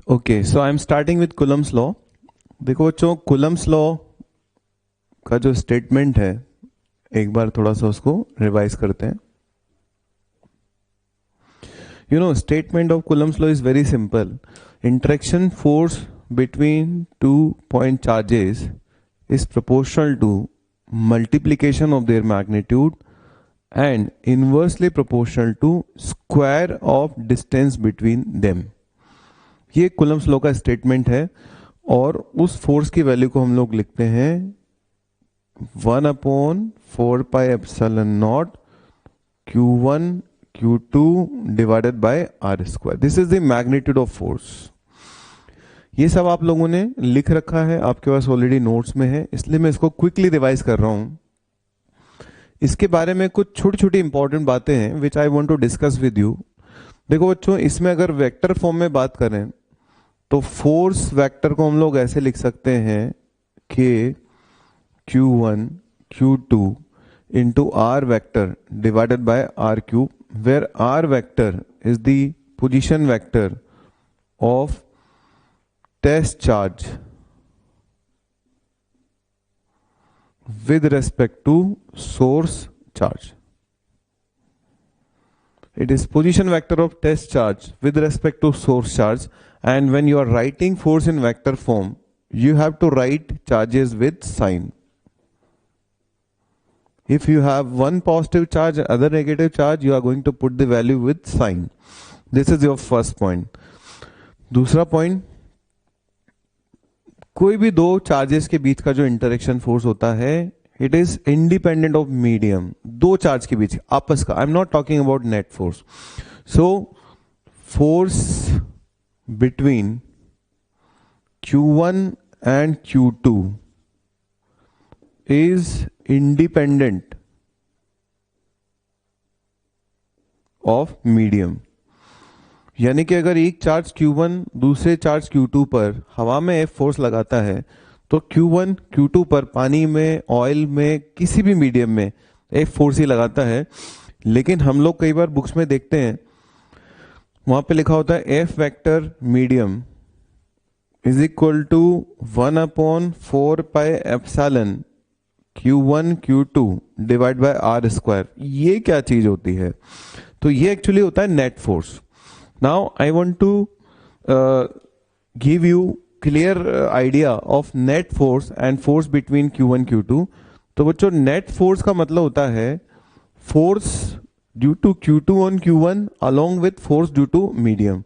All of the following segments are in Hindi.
Okay, so I am starting with Coulomb's law. देखो बच्चों, कुलम्स लॉ का जो स्टेटमेंट है, एक बार थोड़ा सा उसको रिवाइज करते हैं। You know, statement of Coulomb's law is very simple. Interaction force between two point charges is proportional to multiplication of their magnitude and inversely proportional to square of distance between them। ये कुलम्स लॉ का स्टेटमेंट है और उस फोर्स की वैल्यू को हम लोग लिखते हैं 1/4πε0 Q1 Q2 divided by are square. This is the magnitude of force. ये सब आप लोगों ने लिख रखा है, आपके पास ऑलरेडी नोट्स में है, इसलिए मैं इसको क्विकली रिवाइज कर रहा हूं। इसके बारे में कुछ छोटी छोटी इंपॉर्टेंट बातें हैं which I want to discuss with you. देखो बच्चों, इसमें अगर वेक्टर फॉर्म में बात करें तो फोर्स वेक्टर को हम लोग ऐसे लिख सकते हैं कि Q1 Q2 into r vector divided by r cube, where r vector is the position vector of test charge with respect to source charge. It is position vector of test charge with respect to source charge, and when you are writing force in vector form, you have to write charges with sign. If you have one positive charge and other negative charge, you are going to put the value with sign. This is your first point. दूसरा point, कोई भी दो चार्जेस के बीच का जो इंटरेक्शन फोर्स होता है, it is independent of medium. दो चार्ज के बीच आपस का, I am not talking about net force. So force between Q1 and Q2 is independent of medium. यानी कि अगर एक चार्ज Q1 दूसरे चार्ज Q2 पर हवा में F फोर्स लगाता है तो Q1 Q2 पर पानी में, ऑयल में, किसी भी मीडियम में F फोर्स ही लगाता है। लेकिन हम लोग कई बार बुक्स में देखते हैं, वहां पे लिखा होता है F vector medium is equal to 1/4πε Q1 Q2 divide by are square. ये क्या चीज होती है? तो ये एक्चुअली होता है net force. Now I want to give you clear idea of net force and force between Q1 Q2। तो बच्चों, net force का मतलब होता है force due to Q2 on Q1 along with force due to medium।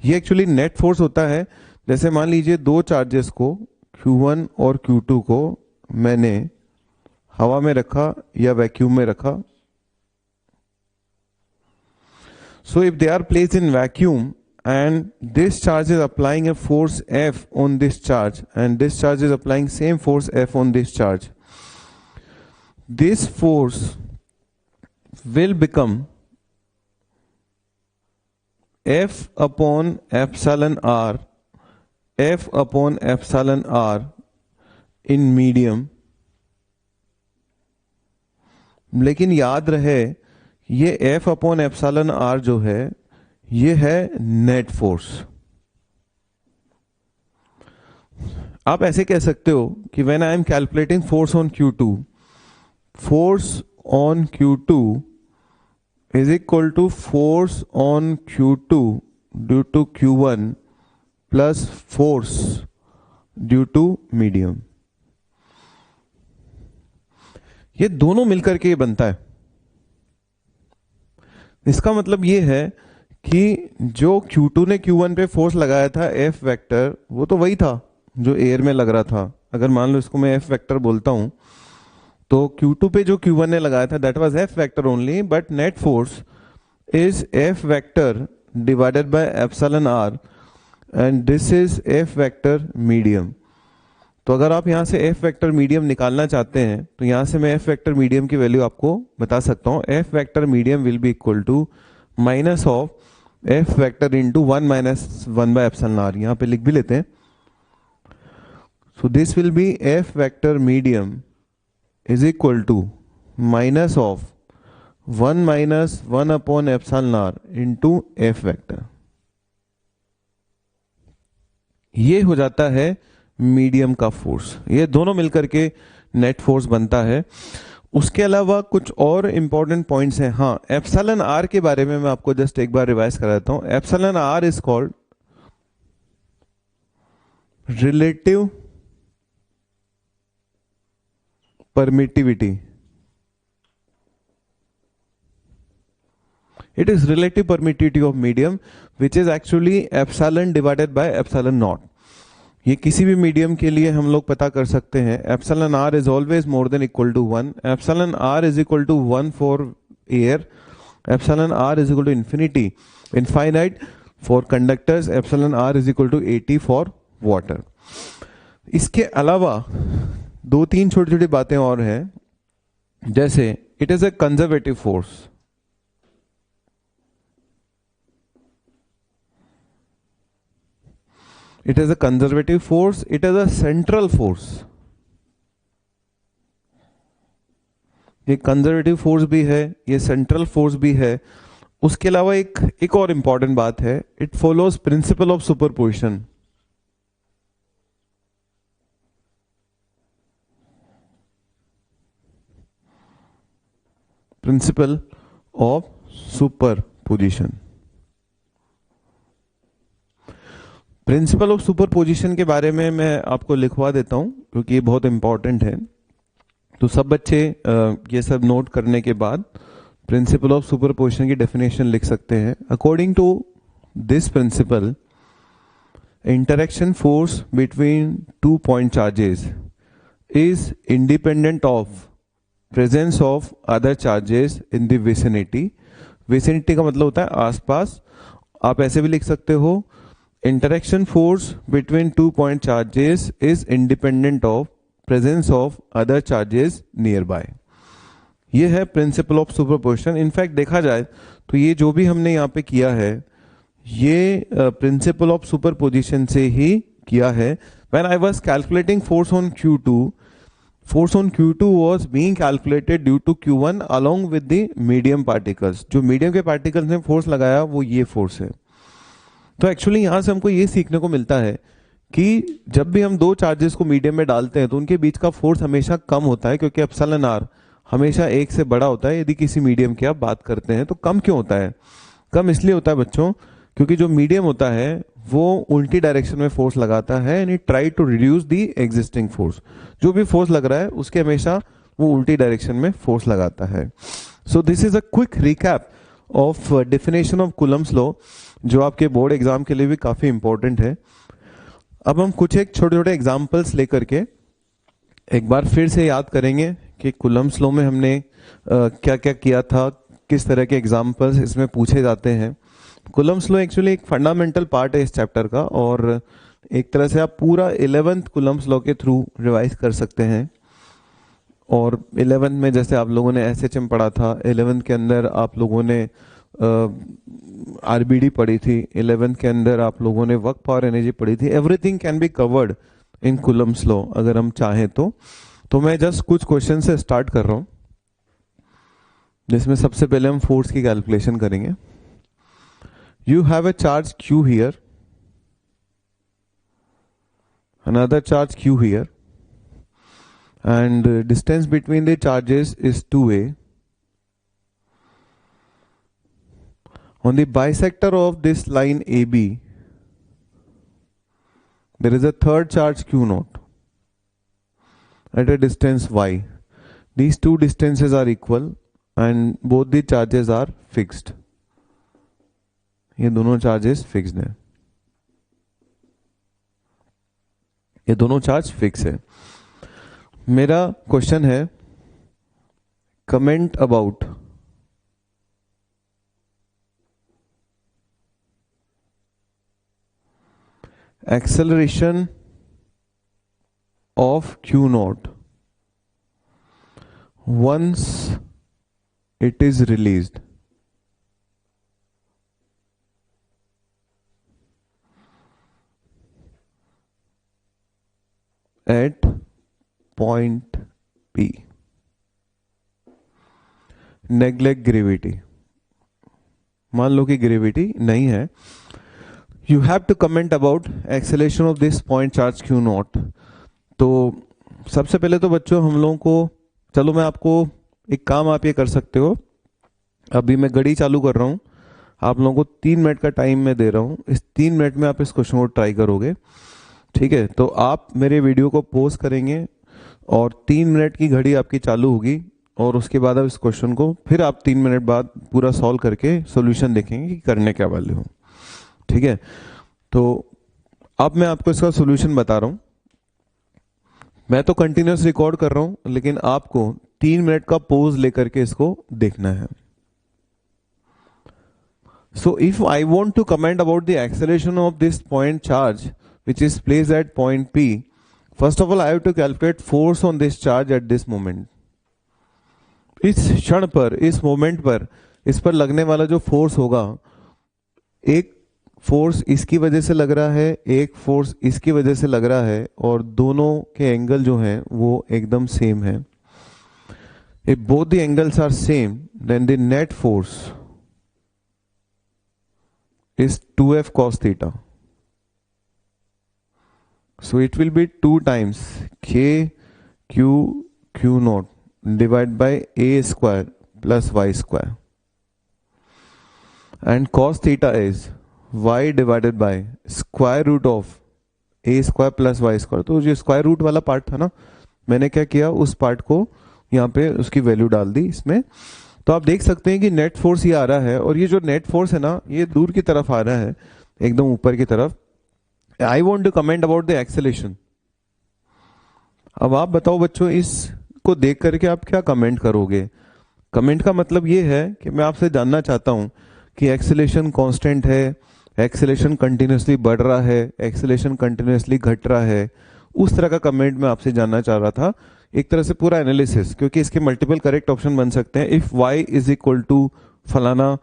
ये एक्चुअली net force होता है। जैसे मान लीजिए दो चार्जेस को Q1 और Q2 को मैंने हवा में रखा या वैक्यूम में रखा। So if they are placed in vacuum and this charge is applying a force F on this charge and this charge is applying same force F on this charge, this force will become F upon epsilon R, F upon epsilon R in medium। लेकिन याद रहे, ये F अपॉन एप्सिलॉन R जो है ये है नेट फोर्स। आप ऐसे कह सकते हो कि when I am calculating force on Q2, force on Q2 is equal to force on Q2 due to Q1 plus force due to medium. ये दोनों मिलकर के बनता है। इसका मतलब ये है कि जो Q2 ने Q1 पे फोर्स लगाया था F वेक्टर, वो तो वही था जो एयर में लग रहा था। अगर मान लो इसको मैं F वेक्टर बोलता हूं तो Q2 पे जो Q1 ने लगाया था that was F vector only, but net force is F vector divided by epsilon R and this is F vector medium. तो अगर आप यहां से F वेक्टर मीडियम निकालना चाहते हैं तो यहां से मैं F वेक्टर मीडियम की वैल्यू आपको बता सकता हूं। F vector medium will be equal to minus of F vector into 1 - 1/εr। यहां पे लिख भी लेते हैं। So this will be F vector medium is equal to minus of 1 - 1/εr into F vector. ये हो जाता है मीडियम का फोर्स। ये दोनों मिलकर के नेट फोर्स बनता है। उसके अलावा कुछ और इंपॉर्टेंट पॉइंट्स हैं। हाँ, एप्सिलॉन आर के बारे में मैं आपको जस्ट एक बार रिवाइज करा देता हूं। Epsilon r is called relative permittivity. It is relative permittivity of medium which is actually epsilon divided by epsilon naught. ये किसी भी मीडियम के लिए हम लोग पता कर सकते हैं। Epsilon r is always more than equal to 1। Epsilon r is equal to 1 for air, epsilon r is equal to infinity infinite for conductors, epsilon r is equal to 80 for water. इसके अलावा दो तीन छोटी छोटी बातें और हैं, जैसे it is a conservative force. It is a conservative force, it is a central force. ये कंजर्वेटिव फोर्स भी है, ये सेंट्रल फोर्स भी है। उसके अलावा एक और इंपॉर्टेंट बात है, it follows principal of superposition. Principal of superposition. Principal of superposition के बारे में मैं आपको लिखवा देता हूं क्योंकि ये बहुत इंपॉर्टेंट है। तो सब बच्चे ये सब नोट करने के बाद प्रिंसिपल ऑफ सुपरपोजिशन की डेफिनेशन लिख सकते हैं। According to this principle, interaction force between 2 point charges is independent of presence of other charges in the vicinity. Vicinity का मतलब होता है आसपास। आप ऐसे भी लिख सकते हो, interaction force between 2 point charges is independent of presence of other charges near by. ये है प्रिंसिपल ऑफ सुपरपोजिशन। इनफैक्ट देखा जाए तो ये जो भी हमने यहाँ पे किया है, ये प्रिंसिपल ऑफ सुपरपोजिशन से ही किया है। When I was calculating force on Q2, force on Q2 was being calculated due to Q1 along with the medium particles। जो मीडियम के पार्टिकल्स ने फोर्स लगाया वो ये फोर्स है। तो एक्चुअली यहां से हमको ये सीखने को मिलता है कि जब भी हम दो चार्जेस को मीडियम में डालते हैं तो उनके बीच का फोर्स हमेशा कम होता है, क्योंकि एप्सिलॉन आर हमेशा एक से बड़ा होता है। यदि किसी मीडियम की आप बात करते हैं तो कम क्यों होता है? कम इसलिए होता है बच्चों, क्योंकि जो मीडियम होता है वो उल्टी डायरेक्शन में फोर्स लगाता है and it try to reduce the existing force. जो भी फोर्स लग रहा है उसके हमेशा वो उल्टी डायरेक्शन में फोर्स लगाता है। So this is a quick recap of definition of Coulomb's law, जो आपके बोर्ड एग्जाम के लिए भी काफी इंपॉर्टेंट है। अब हम कुछ एक छोटे छोटे एग्जाम्पल्स लेकर के एक बार फिर से याद करेंगे कि कूलम्स लॉ में हमने क्या क्या किया था, किस तरह के एग्जाम्पल्स इसमें पूछे जाते हैं। कूलम्स लॉ एक्चुअली एक फंडामेंटल पार्ट है इस चैप्टर का, और एक तरह से आप पूरा 11th कूलम्स लॉ के थ्रू रिवाइज कर सकते हैं। और 11th में जैसे आप लोगों ने एसएचएम पढ़ा था, 11th के अंदर आप लोगों ने आरबीडी पढ़ी थी, 11th के अंदर आप लोगों ने वर्क पावर एनर्जी पढ़ी थी। Everything can be covered in Coulomb's law अगर हम चाहें तो मैं जस्ट कुछ क्वेश्चन से स्टार्ट कर रहा हूं, जिसमें सबसे पहले हम फोर्स की कैलकुलेशन करेंगे। You have a charge Q here, another charge Q here, and distance between the charges is 2a. On the bisector of this line AB, there is a third charge Q naught at a distance y. These two distances are equal and both the charges are fixed. ये दोनों चार्जेस फिक्स्ड हैं, ये दोनों चार्ज फिक्स है। मेरा क्वेश्चन है, comment about acceleration of Q naught once it is released at point P। Neglect gravity. मान लो कि ग्रेविटी नहीं है। You have to comment about acceleration of this point charge Q naught. तो सबसे पहले तो बच्चों हम लोगों को, चलो मैं आपको एक काम आप ये कर सकते हो, अभी मैं घड़ी चालू कर रहा हूँ, आप लोगों को 3 मिनट का टाइम मैं दे रहा हूँ, इस 3 मिनट में आप इस क्वेश्चन को ट्राई करोगे, ठीक है? तो आप मेरे वीडियो को पॉज करेंगे और 3 मिनट की घड़ी आपकी चालू होगी और उसके बाद आप इस क्वेश्चन को फिर आप 3 मिनट बाद पूरा सॉल्व करके सॉल्यूशन देखेंगे कि करने क्या वाले हो, ठीक है? तो अब मैं आपको इसका सॉल्यूशन बता रहा हूँ। मैं तो कंटिन्यूस रिकॉर्ड कर रहा हूँ, लेकिन आपको 3 मिनट का पॉज लेकर के इसको देखना है। So if I want to comment about the acceleration of this point charge which is placed at point P, first of all I have to calculate force on this charge at this moment. इस क्षण पर, इस मोमेंट पर इस पर लगने वाला जो फोर्स होगा, एक फोर्स इसकी वजह से लग रहा है, एक फोर्स इसकी वजह से लग रहा है, और दोनों के एंगल जो हैं वो एकदम सेम है। If both the angles are same, then the net force is 2f cos theta. So it will be 2 times k q q naught divided by a square plus y square. And cos theta is y divided by square root of a square plus y square. तो जो स्क्वायर रूट वाला पार्ट था ना, मैंने क्या किया, उस पार्ट को यहाँ पे उसकी वैल्यू डाल दी इसमें। तो आप देख सकते हैं कि नेट फोर्स ये आ रहा है, और ये जो नेट फोर्स है ना, ये दूर की तरफ आ रहा है, एकदम ऊपर की तरफ। I want to comment about the acceleration. अब आप बताओ बच्चों, इसको देख करके आप क्या कमेंट करोगे? कमेंट का मतलब ये है कि मैं आपसे जानना चाहता हूं कि एक्सेलेरेशन कांस्टेंट है, एक्सेलेरेशन कंटिन्यूसली बढ़ रहा है, एक्सेलेरेशन कंटिन्यूसली घट रहा है, उस तरह का कमेंट मैं आपसे जानना चाह रहा था। एक तरह से पूरा एनालिसिस, क्योंकि इसके मल्टीपल करेक्ट ऑप्शन बन सकते हैं। If y is equal to फलाना,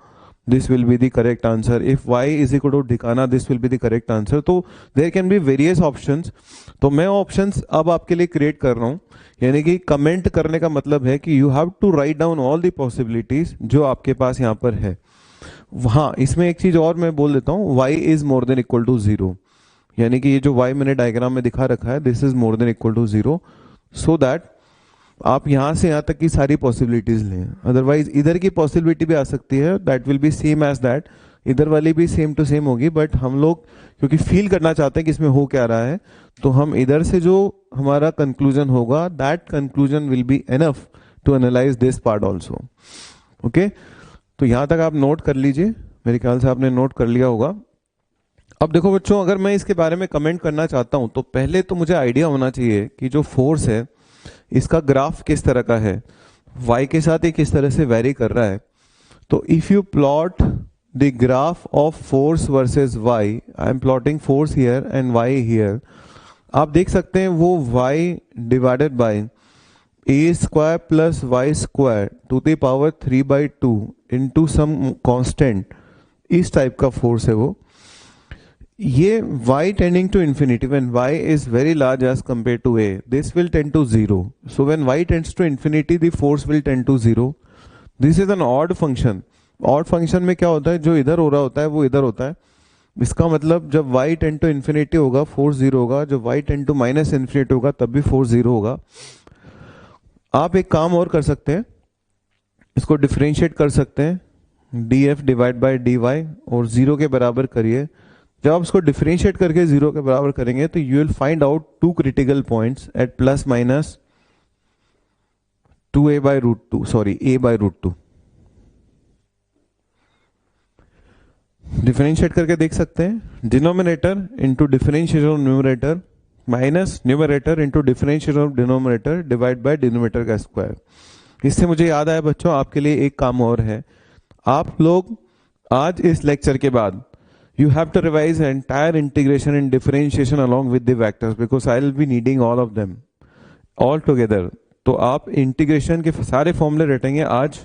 this will be the correct answer. If y is equal to ढिकाना, this will be the correct answer. तो there can be various options. तो मैं ऑप्शंस अब आपके लिए क्रिएट कर रहा हूं, यानी कि कमेंट करने का मतलब है कि you have to write down all the possibilities जो आपके पास यहाँ पर है। हाँ, इसमें एक चीज और मैं बोल देता हूँ, y is more than equal to 0, यानी कि ये जो y मैंने डायग्राम में दिखा रखा है, this is more than equal to 0, so that आप यहां से यहां तक की सारी पॉसिबिलिटीज लें। अदरवाइज इधर की पॉसिबिलिटी भी आ सकती है, that will be same as that, इधर वाली भी सेम टू सेम होगी, बट हम लोग क्योंकि फील करना चाहते हैं कि इसमें हो क्या रहा है, तो हम इधर से जो हमारा कंक्लूजन होगा, that conclusion will be enough to analyse this part also. Okay, तो यहां तक आप नोट कर लीजिए, मेरे ख्याल से आपने नोट कर लिया होगा। अब देखो बच्चों, अगर मैं इसके बारे में कमेंट करना चाहता हूं, तो पहले तो मुझे आइडिया होना चाहिए कि जो फोर्स है इसका ग्राफ किस तरह का है, y के साथ ये किस तरह से वेरी कर रहा है। तो if you plot the graph of force versus y, I am plotting force here and y here, आप देख सकते हैं वो y divided by a square plus Y square to the power 3/2 into some constant, इस टाइप का फोर्स है वो। ये y tending to infinity, when y is very large as compared to a, this will tend to 0. So when y tends to infinity, the force will tend to 0. This is an odd function. Odd function में क्या होता है, जो इधर हो रहा होता है वो इधर होता है। इसका मतलब जब y tend to infinity होगा फोर्स 0 होगा, जब y tend to minus infinity होगा तब भी फोर्स 0 होगा। आप एक काम और कर सकते हैं, इसको डिफरेंशिएट कर सकते हैं, df डिवाइड बाई dy, और 0 के बराबर करिए। जब आप इसको डिफरेंशिएट करके 0 के बराबर करेंगे तो you will find out 2 critical points at plus minus 2a by root 2, sorry a by root 2। Differentiate करके देख सकते हैं, denominator into differentiation of numerator minus numerator into differentiation of denominator divide by denominator का स्क्वायर। इससे मुझे याद आया बच्चों, आपके लिए एक काम और है। आप लोग आज इस लेक्चर के बाद you have to revise entire integration and differentiation along with the vectors, because I will be needing all of them all together. तो आप इंटीग्रेशन के सारे फॉर्मूले रटेंगे आज,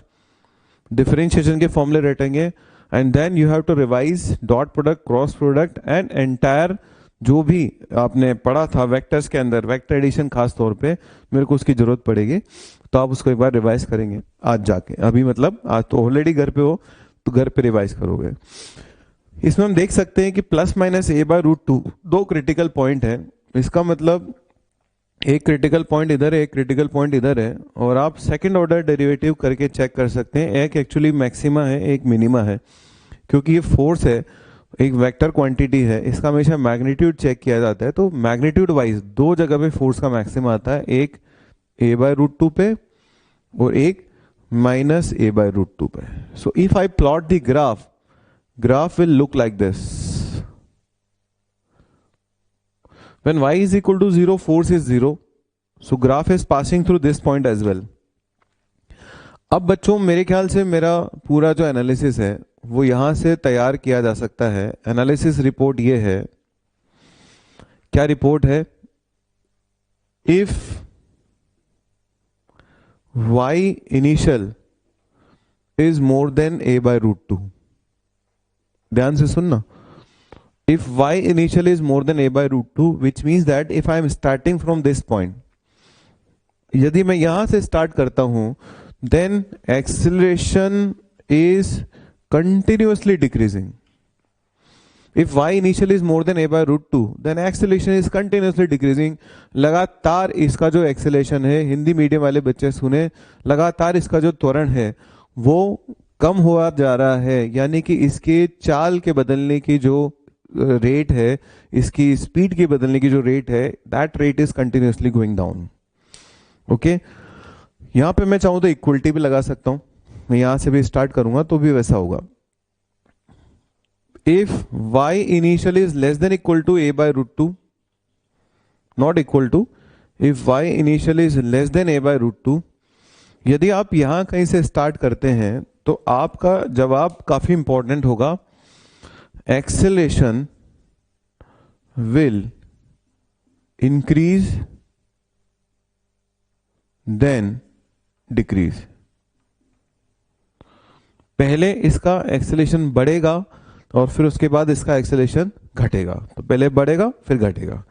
डिफरेंशिएशन के फॉर्मूले रटेंगे, and then you have to revise dot product, cross product and entire जो भी आपने पढ़ा था वेक्टर्स के अंदर, वेक्टर एडिशन खास तौर पे मेरे को उसकी जरूरत पड़ेगी, तो आप उसको एक बार रिवाइज करेंगे आज जाके। अभी मतलब आज तो ऑलरेडी घर पे हो, तो घर पे रिवाइज करोगे। इसमें हम देख सकते हैं कि plus minus a by root two दो क्रिटिकल पॉइंट है। इसका मतलब एक क्रिटिकल पॉइंट इधर है, एक क्रिटिकल पॉइंट इधर है, और आप सेकंड ऑर्डर डेरिवेटिव करके चेक कर सकते हैं। एक एक्चुअली मैक्सिमा है, एक मिनिमा है। क्योंकि ये फोर्स है, एक वेक्टर क्वांटिटी है, इसका हमेशा मैग्नीट्यूड चेक किया जाता है। तो मैग्नीट्यूड वाइज दो जगह पे फोर्स का मैक्सिमा आता है, एक ए बाय रूट टू पे और एक minus a by root two पे। So if I plot the graph, graph will look like this. When y is equal to 0, force is 0. So graph is passing through this point as well. अब बच्चों मेरे ख्याल से मेरा पूरा जो एनालिसिस है वो यहां से तैयार किया जा सकता है। एनालिसिस रिपोर्ट ये है, क्या रिपोर्ट है? If y initial is more than a by root two, ध्यान से सुनना, if y initial is more than a by root 2, which means that if I am starting from this point, यदि मैं यहां से स्टार्ट करता हूं, then acceleration is continuously decreasing. If y initial is more than a by root 2, then acceleration is continuously decreasing. लगातार इसका जो acceleration है, हिंदी मीडियम वाले बच्चे सुने, लगातार इसका जो त्वरण है वो कम हुआ जा रहा है। यानी कि इसके चाल के बदलने की जो रेट है, इसकी स्पीड के बदलने की जो रेट है, that rate is continuously going down. Okay, यहां पे मैं चाहूं तो इक्वलिटी भी लगा सकता हूं, मैं यहां से भी स्टार्ट करूंगा तो भी वैसा होगा। If y initial is less than equal to a by root two, not equal to, if y initial is less than a by root two, यदि आप यहां कहीं से स्टार्ट करते हैं तो आपका जवाब काफी इंपॉर्टेंट होगा। Acceleration will increase then decrease. पहले इसका एक्सेलेरेशन बढ़ेगा और फिर उसके बाद इसका एक्सेलेरेशन घटेगा। तो पहले बढ़ेगा फिर घटेगा।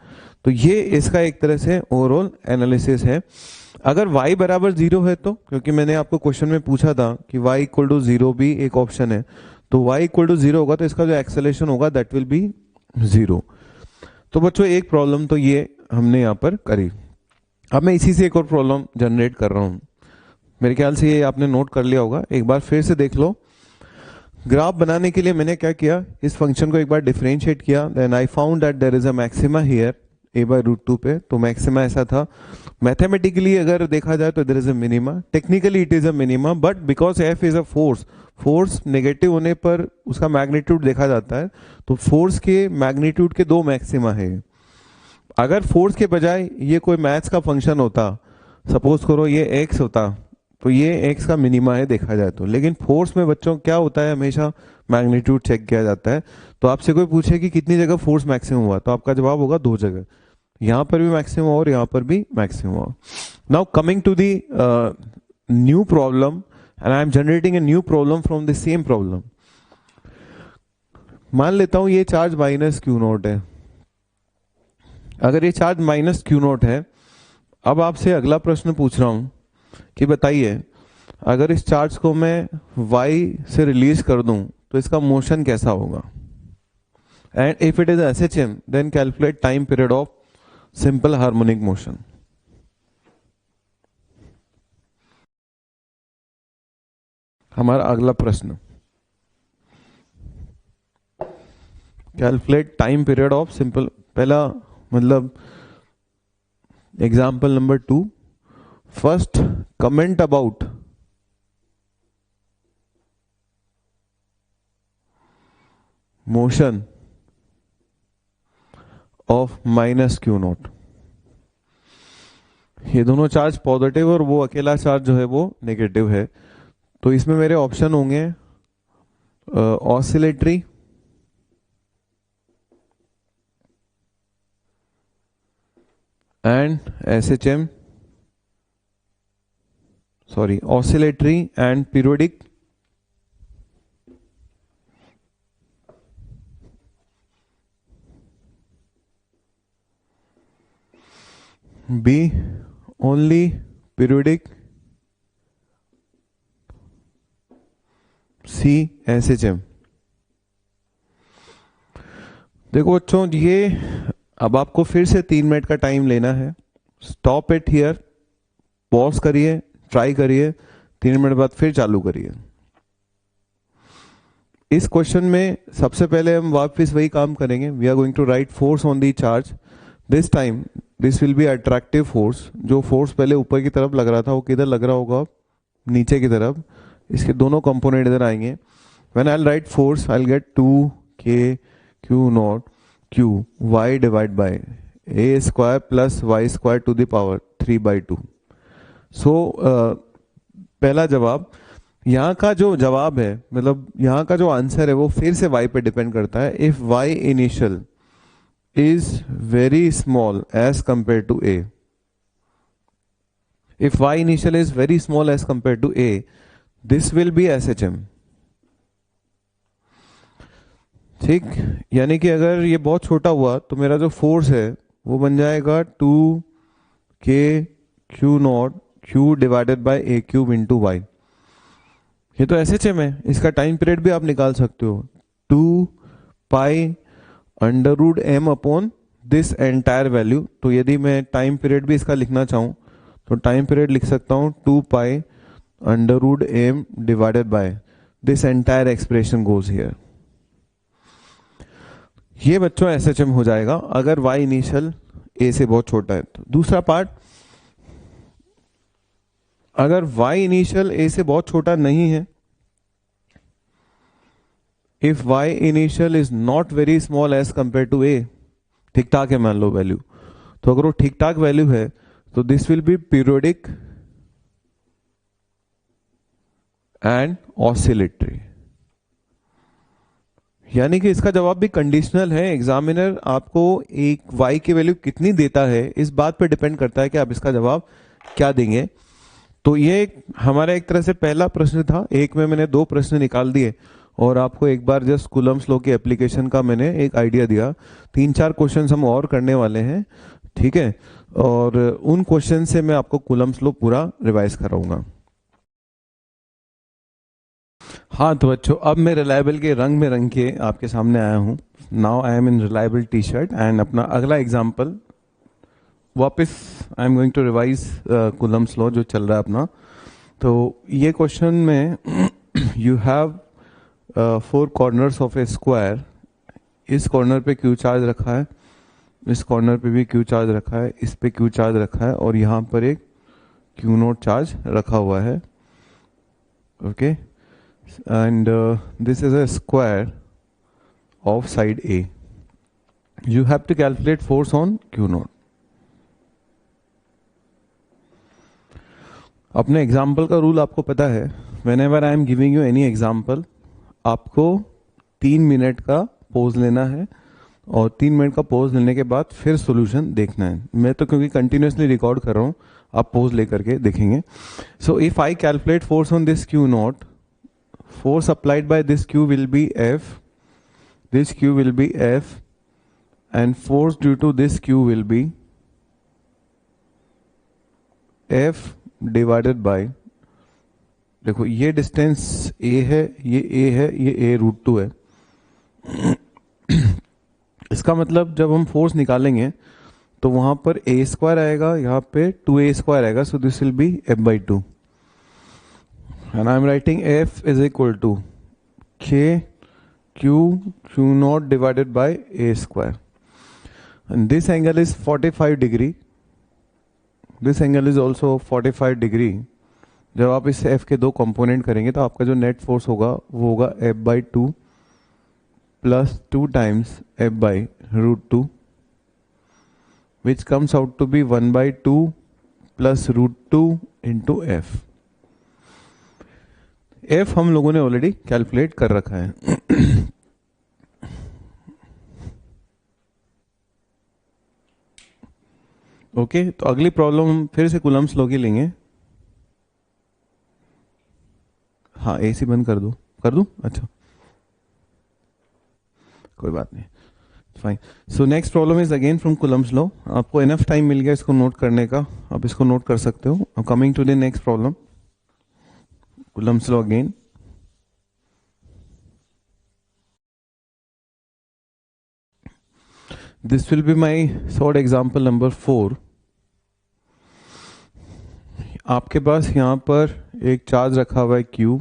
तो ये इसका एक तरह से ओवरऑल एनालिसिस है। अगर y बराबर जीरो है तो, क्योंकि मैंने आपको क्वेश्चन में पूछा था कि y इक्वल टू जीरो भी एक ऑप्शन है, तो y इक्वल टू जीरो होगा तो इसका जो एक्सेलेरेशन होगा दैट विल बी जीरो। तो बच्चों एक प्रॉब्लम तो ये हमने यहाँ पर करी। अब मैं इसी से एक और प्रॉब्लम जनरेट कर रहा हूँ। मेरे ख्याल से ये आपने नोट कर लिया होगा, एक बार फिर से देख लो। ग्राफ बनाने के लिए मैंने क्या किया, इस फंक्शन को एक बार डिफरेंशिएट किया, then I found that there is a maxima here a by root two पे। तो मैक्सिमा ऐसा था। मैथमेटिकली अगर देखा जाए तो there is a minima, technically it is a minima, but because f is a force, force negative होने पर उसका मैग्नीट्यूड देखा जाता है। तो फोर्स के मैग्नीट्यूड के दो मैक्सिमा है। अगर फोर्स के बजाय ये कोई मैथ्स का फंक्शन होता, सपोज करो ये x होता, तो ये x का मिनिमा है देखा जाए तो। लेकिन फोर्स में बच्चों क्या होता है, हमेशा मैग्नीट्यूड चेक किया जाता है। तो आपसे कोई पूछे कि कितनी जगह फोर्स मैक्सिमम हुआ, तो आपका जवाब होगा दो जगह, यहां पर भी मैक्सिमम और यहां पर भी मैक्सिमम हुआ। Now coming to the new problem, and I am generating a new problem from the same problem. मान लेता हूं ये चार्ज माइनस क्यू नॉट है। अगर ये चार्ज माइनस क्यू नॉट है, अब आपसे अगला प्रश्न पूछ रहा हूं कि बताइए अगर इस चार्ज को मैं y से रिलीज कर दूं तो इसका मोशन कैसा होगा। And if it is SHM then calculate time period of simple harmonic motion. हमारा अगला प्रश्न, calculate time period of simple, पहला मतलब example number 2, first comment about motion of minus Q naught. ये दोनों चार्ज पॉजिटिव और वो अकेला चार्ज जो है वो नेगेटिव है। तो इसमें मेरे ऑप्शन होंगे oscillatory, and SHM, sorry oscillatory and periodic, B only periodic, C SHM। देखो बच्चों, ये अब आपको फिर से 3 मिनट का टाइम लेना है। स्टॉप इट हियर, पॉज करिए, ट्राई करिए, 3 मिनट बाद फिर चालू करिए। इस क्वेश्चन में सबसे पहले हम वापस वही काम करेंगे। We are going to write force on the charge. This time this will be attractive force. जो फोर्स पहले ऊपर की तरफ लग रहा था वो किधर लग रहा होगा? नीचे की तरफ। इसके दोनों कंपोनेंट इधर आएंगे। When I write force I get 2k Q naught Q Y divide by A square plus Y square to the power 3/2। So पहला जवाब, यहाँ का जो जवाब है, मतलब यहाँ का जो आंसर है वो फिर से y पे डिपेंड करता है। If y initial is very small as compare to a, if y initial is very small as compared to a, this will be SHM। ठीक, यानी कि अगर ये बहुत छोटा हुआ तो मेरा जो फोर्स है वो बन जाएगा 2k Q naught Q divided by A cube into Y. ये तो SHM है। इसका टाइम पीरियड भी आप निकाल सकते हो, 2 pi under root m upon this entire value. तो यदि मैं टाइम पीरियड भी इसका लिखना चाहूँ तो टाइम पीरियड लिख सकता हूँ 2 pi under root m divided by this entire expression goes here. ये बच्चों SHM हो जाएगा अगर y इनिशियल a से बहुत छोटा है। तो दूसरा पार्ट, अगर y इनिशियल a से बहुत छोटा नहीं है, if y initial is not very small as compare to a, ठीक ठाक है मान लो वैल्यू, तो अगर वो ठीक ठाक वैल्यू है तो this will B periodic and oscillatory. यानी कि इसका जवाब भी कंडीशनल है। एग्जामिनर आपको एक y की वैल्यू कितनी देता है इस बात पर डिपेंड करता है कि आप इसका जवाब क्या देंगे। तो ये हमारा एक तरह से पहला प्रश्न था। एक में मैंने 2 प्रश्न निकाल दिए और आपको एक बार जस्ट कूलम्स लॉ की एप्लीकेशन का मैंने एक आइडिया दिया। 3-4 क्वेश्चंस हम और करने वाले हैं, ठीक है, और उन क्वेश्चन से मैं आपको कूलम्स लॉ पूरा रिवाइज कराऊंगा। हाँ तो बच्चों, अब मैं रिलायबल के रंग में रंग के आपके सामने आया हूँ। Now I am in reliable T shirt and अपना अगला एग्जाम्पल वापस I am going to revise Coulomb's law जो चल रहा है अपना। तो ये क्वेश्चन में you have 4 corners of a square. इस कॉर्नर पे क्यू चार्ज रखा है, इस कॉर्नर पे भी क्यू चार्ज रखा है, इस पे क्यू चार्ज रखा है और यहाँ पर एक क्यू नोट चार्ज रखा हुआ है। Okay, and this is a square of side A. You have to calculate force on Q naught. अपने एग्जाम्पल का रूल आपको पता है। Whenever I am giving you any example, आपको 3 मिनट का पोज लेना है और 3 मिनट का पोज लेने के बाद फिर सॉल्यूशन देखना है। मैं तो क्योंकि कंटिन्यूसली रिकॉर्ड कर रहा हूँ, आप पोज लेकर के देखेंगे। सो if I calculate force on this Q not, force applied by this q will be F, this q will be F, and force due to this q will be F divided by, देखो ये डिस्टेंस a है, ये a है, ये a√2 है। इसका मतलब जब हम फोर्स निकालेंगे तो वहां पर a स्क्वायर आएगा, यहाँ पे 2a स्क्वायर आएगा, सो this will B F/2 and I am writing F is equal to K Q naught divided by A square, and this angle is 45 degree. This angle is also 45 degree. जब आप इस F के 2 कंपोनेंट करेंगे तो आपका जो नेट फोर्स होगा वो होगा F/2 plus 2 times F/√2 which comes out to be 1/2 plus √2 into F। F हम लोगों ने ऑलरेडी कैलकुलेट कर रखा है। ओके, तो अगली प्रॉब्लम हम फिर से कूलम्स लॉ की लेंगे। हाँ, एसी बंद कर दो, कर दूं? अच्छा, कोई बात नहीं, fine. So next problem is again from Coulomb's law. आपको इनफ टाइम मिल गया इसको नोट करने का, आप इसको नोट कर सकते हो। Coming to the next problem, Coulomb's law again. This will be my sort example number 4. आपके पास यहाँ पर एक चार्ज रखा हुआ है Q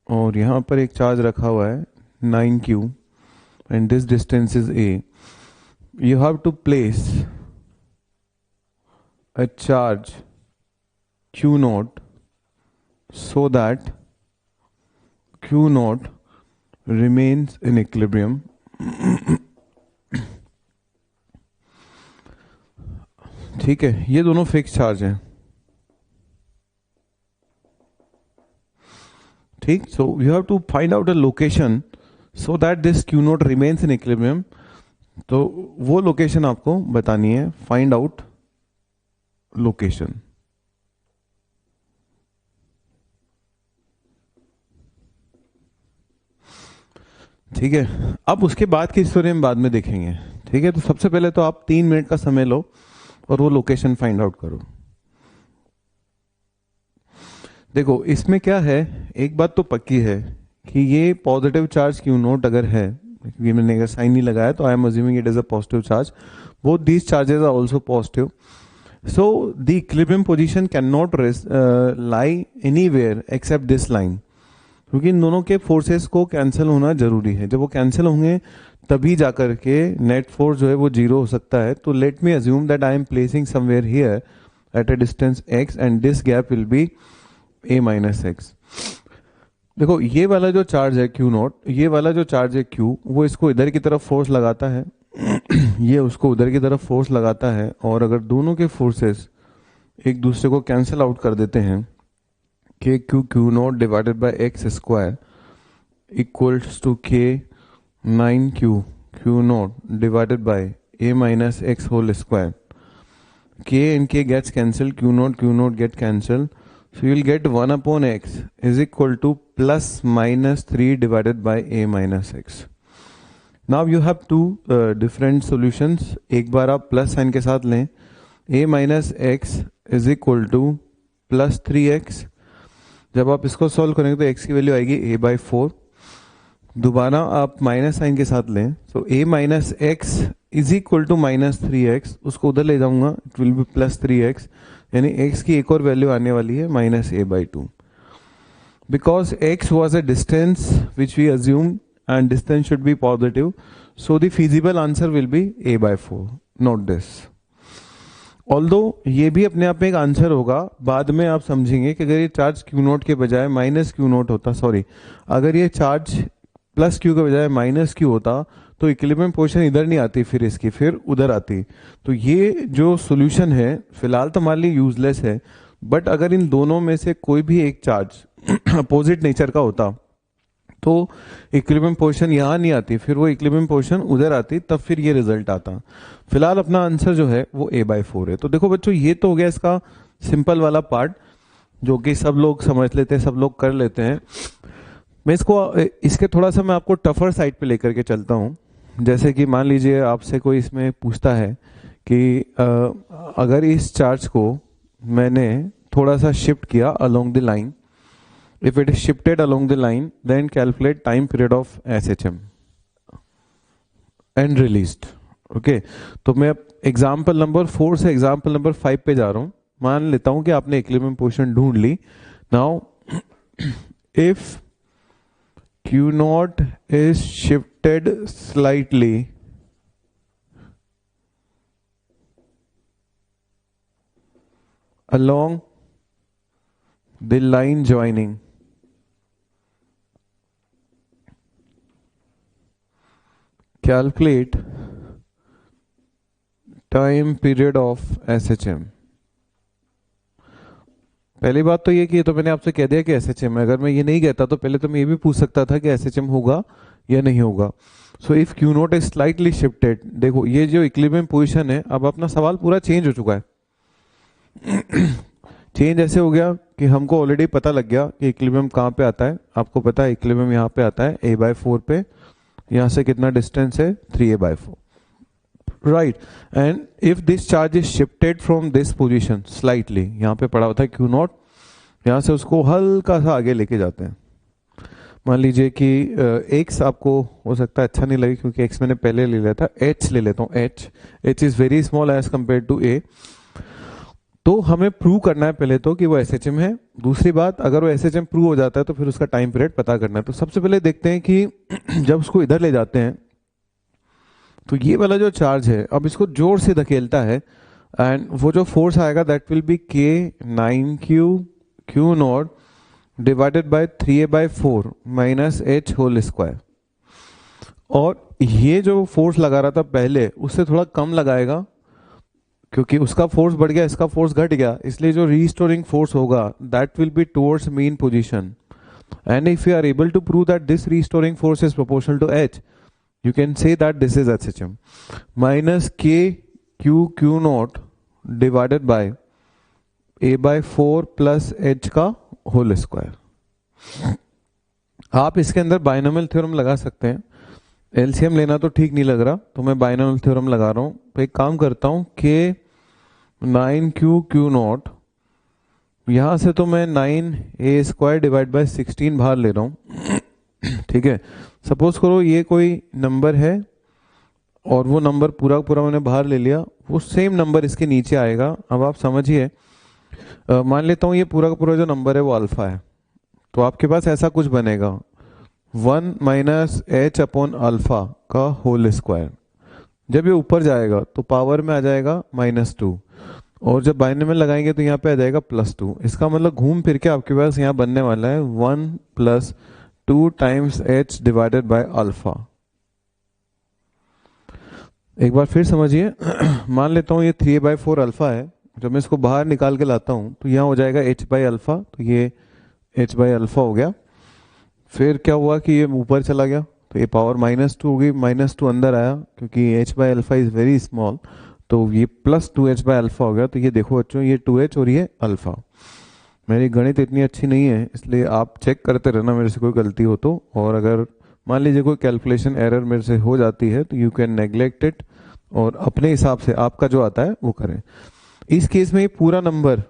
और यहाँ पर एक चार्ज रखा हुआ है 9Q and this distance is A. You have to place a charge Q naught so that Q naught remains in equilibrium. ठीक है, ये दोनों फिक्स चार्ज हैं. ठीक, so you have to find out a location so that this Q naught remains in equilibrium. तो वो लोकेशन आपको बतानी है. Find out location. ठीक है, अब उसके बाद की स्टोरी हम बाद में देखेंगे. ठीक है, तो सबसे पहले तो आप 3 मिनट का समय लो और वो लोकेशन फाइंड आउट करो. देखो इसमें क्या है, एक बात तो पक्की है कि ये पॉजिटिव चार्ज Q नोट अगर है, क्योंकि मैंने अगर साइन नहीं लगाया तो I am assuming it is a positive charge. Both these charges are also positive. So the equilibrium position can not lie anywhere except this line, क्योंकि इन दोनों के फोर्सेस को कैंसिल होना जरूरी है. जब वो कैंसिल होंगे तभी जाकर के नेट फोर्स जो है वो जीरो हो सकता है. तो let me assume that I am placing somewhere here at a distance x and this gap will be a minus x. देखो ये वाला जो चार्ज है Q नॉट, ये वाला जो चार्ज है Q, वो इसको इधर की तरफ फोर्स लगाता है ये उसको उधर की तरफ फोर्स लगाता है. और अगर दोनों के फोर्सेस एक दूसरे को कैंसिल आउट कर देते हैं कि Q naught divided by X square equals to K 9Q Q naught divided by a minus X whole square. K and K gets cancelled, Q naught get cancelled. So you will get 1 upon x is equal to plus minus 3 divided by a minus x. Now you have two different solutions. एक बार आप प्लस साइन के साथ लें, a minus x is equal to plus 3x. जब आप इसको सॉल्व करेंगे तो x की वैल्यू आएगी a by 4. दोबारा आप माइनस साइन के साथ लें, so a minus x is equal to minus 3x. उसको उधर ले जाऊंगा, it will be plus 3x. यानी x की एक और वैल्यू आने वाली है minus a by 2. Because x was a distance which we assumed and distance should be positive, so the feasible answer will be a by 4, not this. Although ये भी अपने आप में एक आंसर होगा, बाद में आप समझेंगे कि अगर ये चार्ज Q नोट के बजाय माइनस Q नोट होता, सॉरी, अगर ये चार्ज प्लस Q के बजाय माइनस Q होता तो इक्विलिब्रियम पोजीशन इधर नहीं आती, फिर इसकी फिर उधर आती. तो ये जो सॉल्यूशन है फिलहाल तो हमारे लिए यूजलेस है. बट अगर इन दोनों में से कोई भी एक चार्ज अपोजिट नेचर का होता तो इक्विलिब्रियम पोजीशन यहाँ नहीं आती, फिर वो इक्विलिब्रियम पोजीशन उधर आती, तब फिर ये रिजल्ट आता. फिलहाल अपना आंसर जो है वो a by 4 है. तो देखो बच्चों, ये तो हो गया इसका सिंपल वाला पार्ट जो कि सब लोग समझ लेते हैं, सब लोग कर लेते हैं. मैं इसके थोड़ा सा मैं आपको टफर साइड पे लेकर के चलता हूँ. जैसे कि मान लीजिए आपसे कोई इसमें पूछता है कि अगर इस चार्ज को मैंने थोड़ा सा शिफ्ट किया along the line, if it is shifted along the line then calculate time period of SHM and released. Okay, तो मैं एग्जाम्पल नंबर 4 से एग्जाम्पल नंबर 5 पे जा रहा हूँ. मान लेता हूँ कि आपने इक्विलिब्रियम पोजीशन ढूंढ ली. Now if Q naught is shifted slightly along the line joining, calculate time period of SHM. पहली बात तो ये कि ये तो मैंने आपसे कह दिया कि SHM है. अगर मैं ये नहीं कहता तो पहले तो मैं ये भी पूछ सकता था कि SHM होगा या नहीं होगा. So if Q note is slightly shifted, देखो ये जो इक्विलिब्रियम पोजीशन है, अब अपना सवाल पूरा चेंज हो चुका है. चेंज ऐसे हो गया कि हमको ऑलरेडी पता लग गया कि इक्विलिब्रियम कहाँ पे आता है. आपको पता है इक्विलिब्रियम यहाँ पे आता है a by 4 पे. यहाँ से कितना डिस्टेंस है, 3a by 4. Right, and if this charge is shifted from this position slightly, यहाँ पे पड़ा हुआ था Q नॉट, यहाँ से उसको हल्का सा आगे लेके जाते हैं. मान लीजिए कि एक्स आपको हो सकता है अच्छा नहीं लगे क्योंकि एक्स मैंने पहले ले लिया था, एच ले लेता हूँ, H H is very small as compare to a. तो हमें प्रूव करना है पहले तो कि वो एस एच एम है। दूसरी बात, अगर वो एस एच एम प्रूव हो जाता है तो फिर उसका टाइम पीरियड पता करना है। तो सबसे पहले देखते हैं कि जब उसको इधर ले जाते हैं तो ये वाला जो चार्ज है अब इसको जोर से धकेलता है, एंड वो जो फोर्स आएगा that will be K 9q Q naught divided by 3a/4 minus H whole square. और ये जो फोर्स लगा रहा था पहले उससे थोड़ा कम लगाएगा क्योंकि उसका फोर्स बढ़ गया, इसका फोर्स घट गया, इसलिए जो रीस्टोरिंग फोर्स होगा that will be towards mean position. And if you are able to prove that this restoring force is proportional to H, you can say that this is HHM minus k q naught divided by a/4 plus h का होल स्क्वायर। आप इसके अंदर बाइनोमियल थ्योरम लगा सकते हैं, एलसीएम लेना तो ठीक नहीं लग रहा तो मैं बाइनोमियल थ्योरम लगा रहा हूँ। तो एक काम करता हूँ, k 9q नॉट, यहाँ से तो मैं 9a² डिवाइड बाय 16 बाहर ले रहा हूँ, ठीक है। सपोज करो ये कोई नंबर है और वो नंबर पूरा पूरा मैंने बाहर ले लिया, वो सेम नंबर इसके नीचे आएगा। अब आप समझिए, मान लेता हूँ ये पूरा का पूरा जो नंबर है वो अल्फा है, तो आपके पास ऐसा कुछ बनेगा 1 माइनस एच अपॉन अल्फा का होल स्क्वायर। जब ये ऊपर जाएगा तो पावर में आ जाएगा -2, और जब बाइनोमियल लगाएंगे तो यहाँ पे आ जाएगा +2। इसका मतलब घूम फिर के आपके पास यहाँ बनने वाला है 1 + 2 times H divided by alpha. एक बार फिर समझिए, मान लेता हूँ ये 3a/4 अल्फा है, जब मैं इसको बाहर निकाल के लाता हूँ तो यहाँ हो जाएगा h बाई अल्फा, तो ये h बाई अल्फा हो गया। फिर क्या हुआ कि ये ऊपर चला गया तो ये पावर -2 होगी, -2 अंदर आया क्योंकि h by alpha is very small, तो ये +2h बाई अल्फा हो गया। तो ये देखो बच्चों, ये 2h और ये अल्फा। मेरी गणित इतनी अच्छी नहीं है इसलिए आप चेक करते रहना मेरे से कोई गलती हो तो, और अगर मान लीजिए कोई कैलकुलेशन एरर मेरे से हो जाती है तो यू कैन नेग्लेक्ट इट और अपने हिसाब से आपका जो आता है वो करें। इस केस में ये पूरा नंबर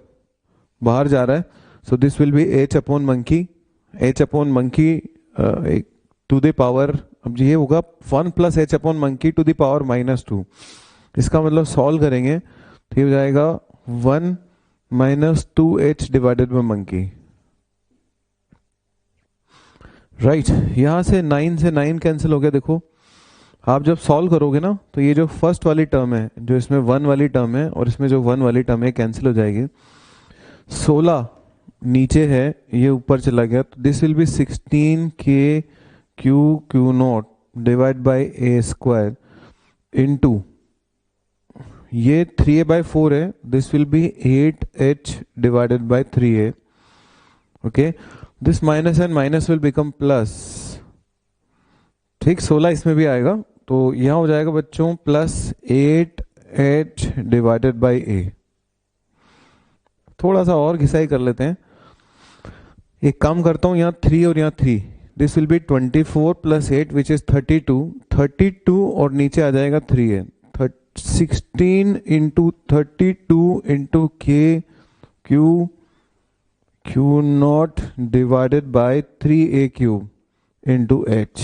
बाहर जा रहा है, so this will be h upon monkey, h upon monkey to the power, अब ये होगा 1 + h upon monkey to the power -2। इसका मतलब सॉल्व करेंगे तो ये हो जाएगा 1 - 2h divided by monkey, right. यहां से 9 से 9 कैंसिल हो गया। देखो आप जब सॉल्व करोगे ना तो ये जो फर्स्ट वाली टर्म है, जो इसमें 1 वाली टर्म है और इसमें जो 1 वाली टर्म है कैंसिल हो जाएगी। 16 नीचे है, ये ऊपर चला गया, तो this will B 16k q not divide by a² into ये 3a/4 है, this will B 8h divided by 3a। Okay, this minus and minus will become plus, ठीक। 16 इसमें भी आएगा तो यहां हो जाएगा बच्चों +8h डिवाइडेड बाय a। थोड़ा सा और घिसाई कर लेते हैं, एक काम करता हूं, यहाँ 3 और यहाँ 3, this will B 24 + 8 which is 32 और नीचे आ जाएगा 3a। 16 × 32 × q naught divided bye 3a³ × h।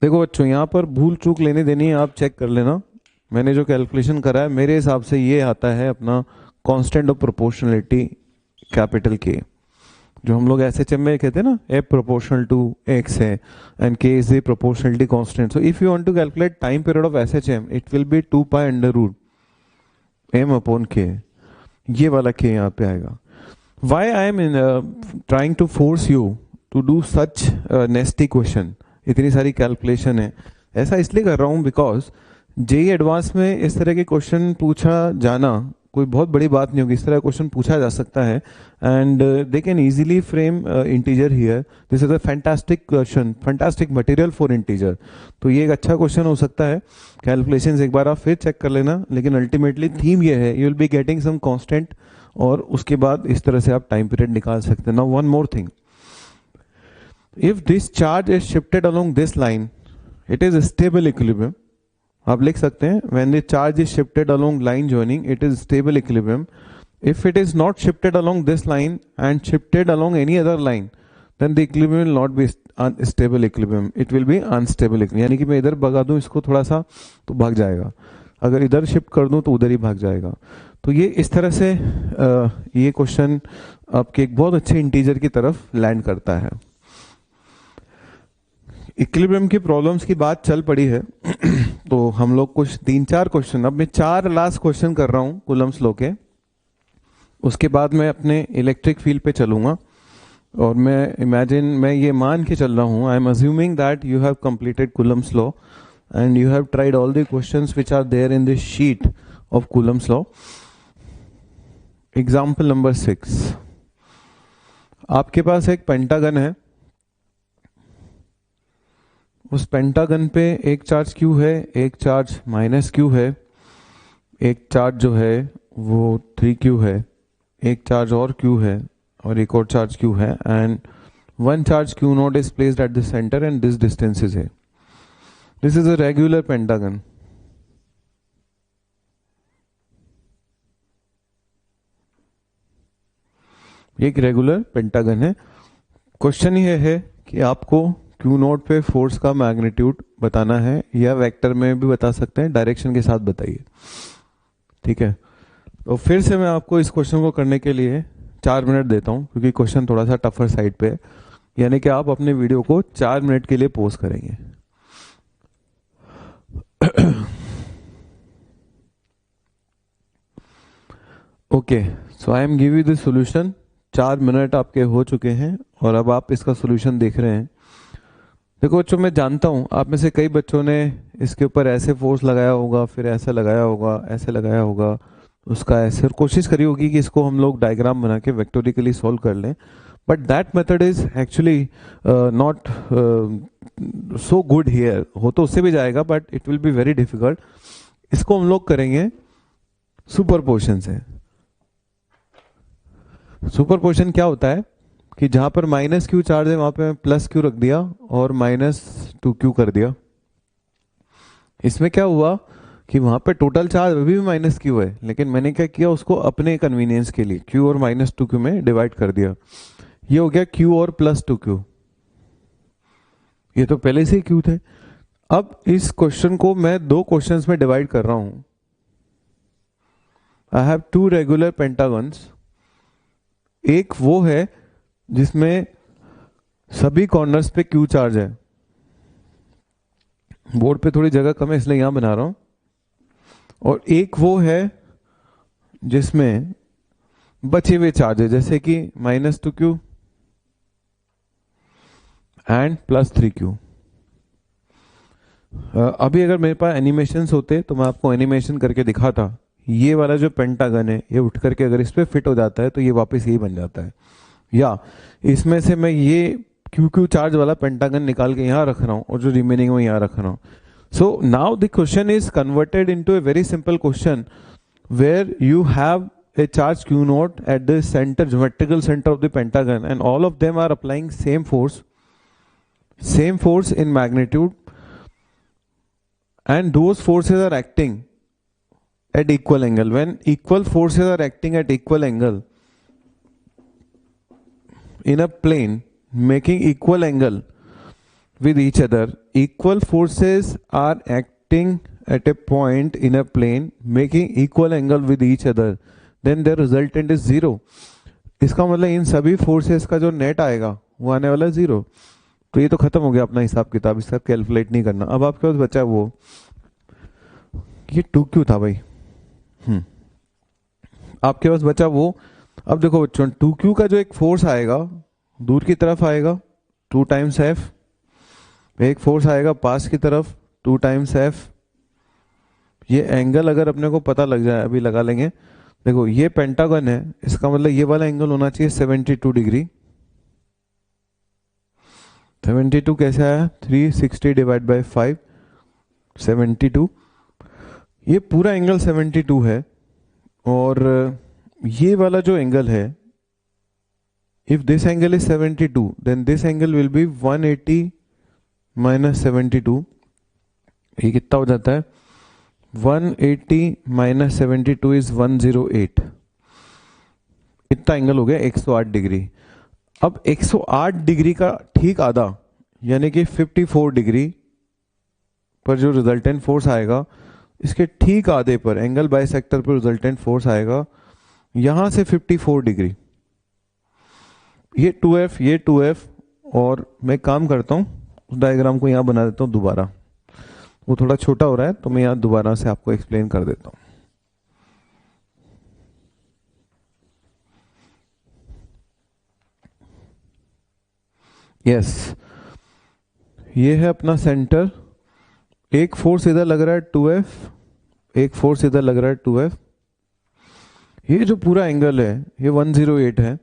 देखो बच्चों, यहाँ पर भूल चूक लेने देनी है, आप चेक कर लेना। मैंने जो कैलकुलेशन करा है मेरे हिसाब से ये आता है अपना constant of proportionality capital K, जो हम लोग SHM में कहते हैं ना, F proportional to X है and K is the proportionality constant. So if you want to calculate time period of SHM, it will be 2π m/K। ये वाला K यहाँ पे आएगा। Why I am trying to force you to do such nasty question? इतनी सारी कैलकुलेशन है, ऐसा इसलिए कर रहा हूँ बिकॉज JEE एडवांस में इस तरह के क्वेश्चन पूछा जाना कोई बहुत बड़ी बात नहीं होगी। इस तरह क्वेश्चन पूछा जा सकता है and they can easily frame integer here. This is a fantastic question, fantastic material for integer. तो ये एक अच्छा क्वेश्चन हो सकता है। कैलकुलेशंस एक बार आप फिर चेक कर लेना, लेकिन अल्टीमेटली थीम ये है, you will be getting some constant और उसके बाद इस तरह से आप टाइम पीरियड निकाल सकते हैं। Now one more thing, if this charge is shifted along this line it is stable equilibrium. आप लिख सकते हैं when the charge is shifted along line joining it is stable equilibrium. If it is not shifted along this line and shifted along any other line, then the equilibrium will not be stable equilibrium, it will be unstable equilibrium. यानी कि मैं इधर भगा दूं इसको थोड़ा सा तो भाग जाएगा, अगर इधर शिफ्ट कर दूं तो उधर ही भाग जाएगा. तो ये इस तरह से ये क्वेश्चन आपके एक बहुत अच्छे इंटीजर की तरफ लैंड करता है. इक्विलिब्रियम की प्रॉब्लम्स की बात चल पड़ी है तो हम लोग कुछ 3-4 क्वेश्चन, अब मैं 4 लास्ट क्वेश्चन कर रहा हूँ कूलम्स लॉ के, उसके बाद मैं अपने इलेक्ट्रिक फील्ड पे चलूंगा. और मैं ये मान के चल रहा हूँ, I am assuming that you have completed Coulomb's law and you have tried all the questions which are there in this sheet of Coulomb's law. Example number 6, आपके पास एक पेंटागन है, उस पेंटागन पे एक चार्ज Q है, एक चार्ज -Q है, एक चार्ज जो है वो 3Q है, एक चार्ज और Q है और एक और चार्ज Q है, and one charge Q naught is placed at the centre and this distance is है. This is a regular pentagon. ये एक रेगुलर पेंटागन है. क्वेश्चन ये है कि आपको Q नोट पे फोर्स का मैग्नीट्यूड बताना है, या वेक्टर में भी बता सकते हैं, डायरेक्शन के साथ बताइए. ठीक है, तो फिर से मैं आपको इस क्वेश्चन को करने के लिए 4 मिनट देता हूं, क्योंकि क्वेश्चन थोड़ा सा टफर साइड पे है. यानी कि आप अपने वीडियो को 4 मिनट के लिए पोज करेंगे. Okay, so I M give you the solution. 4 minute आपके हो चुके हैं और अब आप इसका सॉल्यूशन देख रहे हैं. देखो बच्चों, मैं जानता हूं आप में से कई बच्चों ने इसके ऊपर ऐसे फोर्स लगाया होगा, फिर ऐसे लगाया होगा, ऐसे लगाया होगा, उसका ऐसे, और कोशिश करी होगी कि इसको हम लोग डायग्राम बना के वेक्टोरिकली सॉल्व कर लें. But that method is actually not so good here. हो तो उससे भी जाएगा but it will be very difficult. इसको हम लोग करेंगे सुपरपोजिशन से. सुपरपोजिशन क्या होता है कि जहां पर -Q चार्ज है वहां पे +Q रख दिया और -2Q कर दिया. इसमें क्या हुआ कि वहां पे टोटल चार्ज अभी भी -Q है, लेकिन मैंने क्या किया, उसको अपने कन्वीनियंस के लिए Q और -2Q में डिवाइड कर दिया. ये हो गया Q और +2Q. ये तो पहले से ही Q थे. अब इस क्वेश्चन को मैं 2 क्वेश्चंस में डिवाइड कर रहा हूं. I have 2 regular pentagons. एक वो है जिसमें सभी कॉर्नर्स पे Q चार्ज है. बोर्ड पे थोड़ी जगह कम है इसलिए यहां बना रहा हूं. और एक वो है जिसमें बचे हुए चार्ज है, जैसे कि -2Q एंड +3Q. अभी अगर मेरे पास एनिमेशंस होते तो मैं आपको एनिमेशन करके दिखाता. ये वाला जो पेंटागन है ये उठ करके अगर इस पे फिट हो जाता है तो ये वापस यही बन जाता है. या इसमें से मैं ये QQ चार्ज वाला पेंटागन निकाल के यहाँ रख रहा हूँ और जो रिमेनिंग वो यहाँ रख रहा हूँ. So now the question is converted into a very simple question where you have a charge Q naught at the center, geometrical center of the pentagon, and all of them are applying same force in magnitude, and those forces are acting at equal angle. When equal forces are acting at equal angle in a plane making equal angle with each other, equal forces are acting at a point in a plane making equal angle with each other, then the resultant is 0. इसका मतलब इन सभी फोर्सेस का जो नेट आएगा वो आने वाला 0. तो ये तो खत्म हो गया अपना हिसाब किताब, इसका कैलकुलेट नहीं करना. अब आपके पास बचा वो, ये 2Q था भाई. आपके पास बचा वो. अब देखो बच्चों, 2Q का जो एक फोर्स आएगा दूर की तरफ आएगा 2 टाइम्स F, एक फोर्स आएगा पास की तरफ 2 टाइम्स F. ये एंगल अगर अपने को पता लग जाए, अभी लगा लेंगे. देखो ये पेंटागन है, इसका मतलब ये वाला एंगल होना चाहिए 72 डिग्री. 72 कैसे आया, 360 डिवाइड बाई 5, 72. ये पूरा एंगल 72 है. और ये वाला जो एंगल है, if this angle is 72 then this angle will be 180 minus 72. ये कितना हो जाता है, 180 minus 72 is 108. कितना एंगल हो गया, 108 डिग्री। अब 108 डिग्री का ठीक आधा यानी कि 54 डिग्री पर जो रिजल्टेंट फोर्स आएगा, इसके ठीक आधे पर एंगल बाइसेक्टर पर रिजल्टेंट फोर्स आएगा यहां से 54 डिग्री। ये 2F, ये 2F, और मैं काम करता हूं उस डायग्राम को यहां बना देता हूं दोबारा, वो थोड़ा छोटा हो रहा है तो मैं यहां दोबारा से आपको एक्सप्लेन कर देता हूं। यस, ये है अपना सेंटर। एक फोर्स इधर लग रहा है 2F, एक फोर्स इधर लग रहा है 2F। ये जो पूरा एंगल है ये 108 है,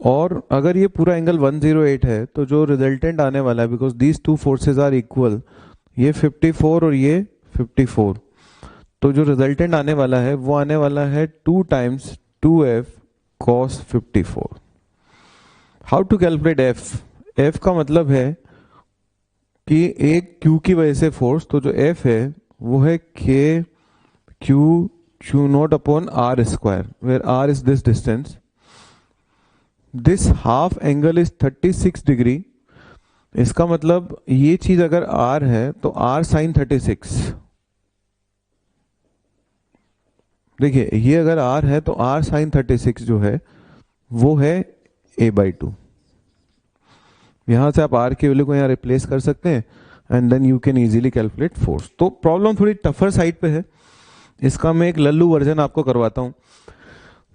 और अगर ये पूरा एंगल 108 है तो जो रिजल्टेंट आने वाला है, because these two forces are equal, ये 54 और ये 54, तो जो रिजल्टेंट आने वाला है वो आने वाला है 2 times 2F cos 54। How to calculate F? F का मतलब है कि एक Q की वजह से फोर्स, तो जो F है वो है K Q naught upon R square, where R is this distance. This half angle is 36 degree. इसका मतलब ये चीज अगर R है तो R साइन 36। देखिए ये अगर R है तो R साइन 36 जो है वो है a/2। यहां से आप R की वैल्यू को यहाँ रिप्लेस कर सकते हैं and then you can easily calculate force. तो प्रॉब्लम थोड़ी टफर साइड पे है, इसका मैं एक लल्लू वर्जन आपको करवाता हूं।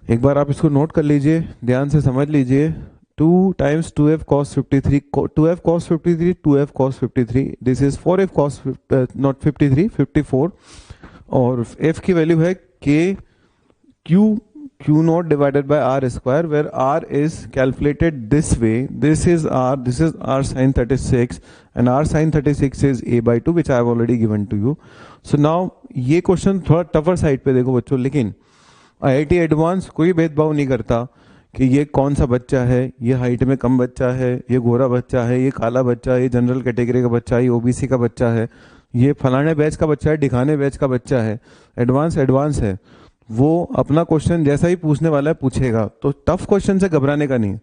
एक बार आप इसको नोट कर लीजिए, ध्यान से समझ लीजिए। 2 times 2F cos 53, 2F cos 53, 2F cos 53, this is 4F cos naught 53, 54, और F की वैल्यू है K Q naught divided by R square, where R is calculated this way. This is R sin 36 and R sin 36 is a/2 which I have already given to you. So now ये क्वेश्चन थोड़ा टफर साइड पे देखो बच्चों, लेकिन IIT एडवांस कोई भेदभाव नहीं करता कि ये कौन सा बच्चा है, ये हाइट में कम बच्चा है, ये गोरा बच्चा है, ये काला बच्चा है, ये जनरल कैटेगरी का बच्चा है, ये ओबीसी का बच्चा है, ये फलाने बैच का बच्चा है, ढिकाने बैच का बच्चा है। एडवांस है, वो अपना क्वेश्चन जैसा ही पूछने वाला है पूछेगा, तो टफ क्वेश्चन से घबराने का नहीं।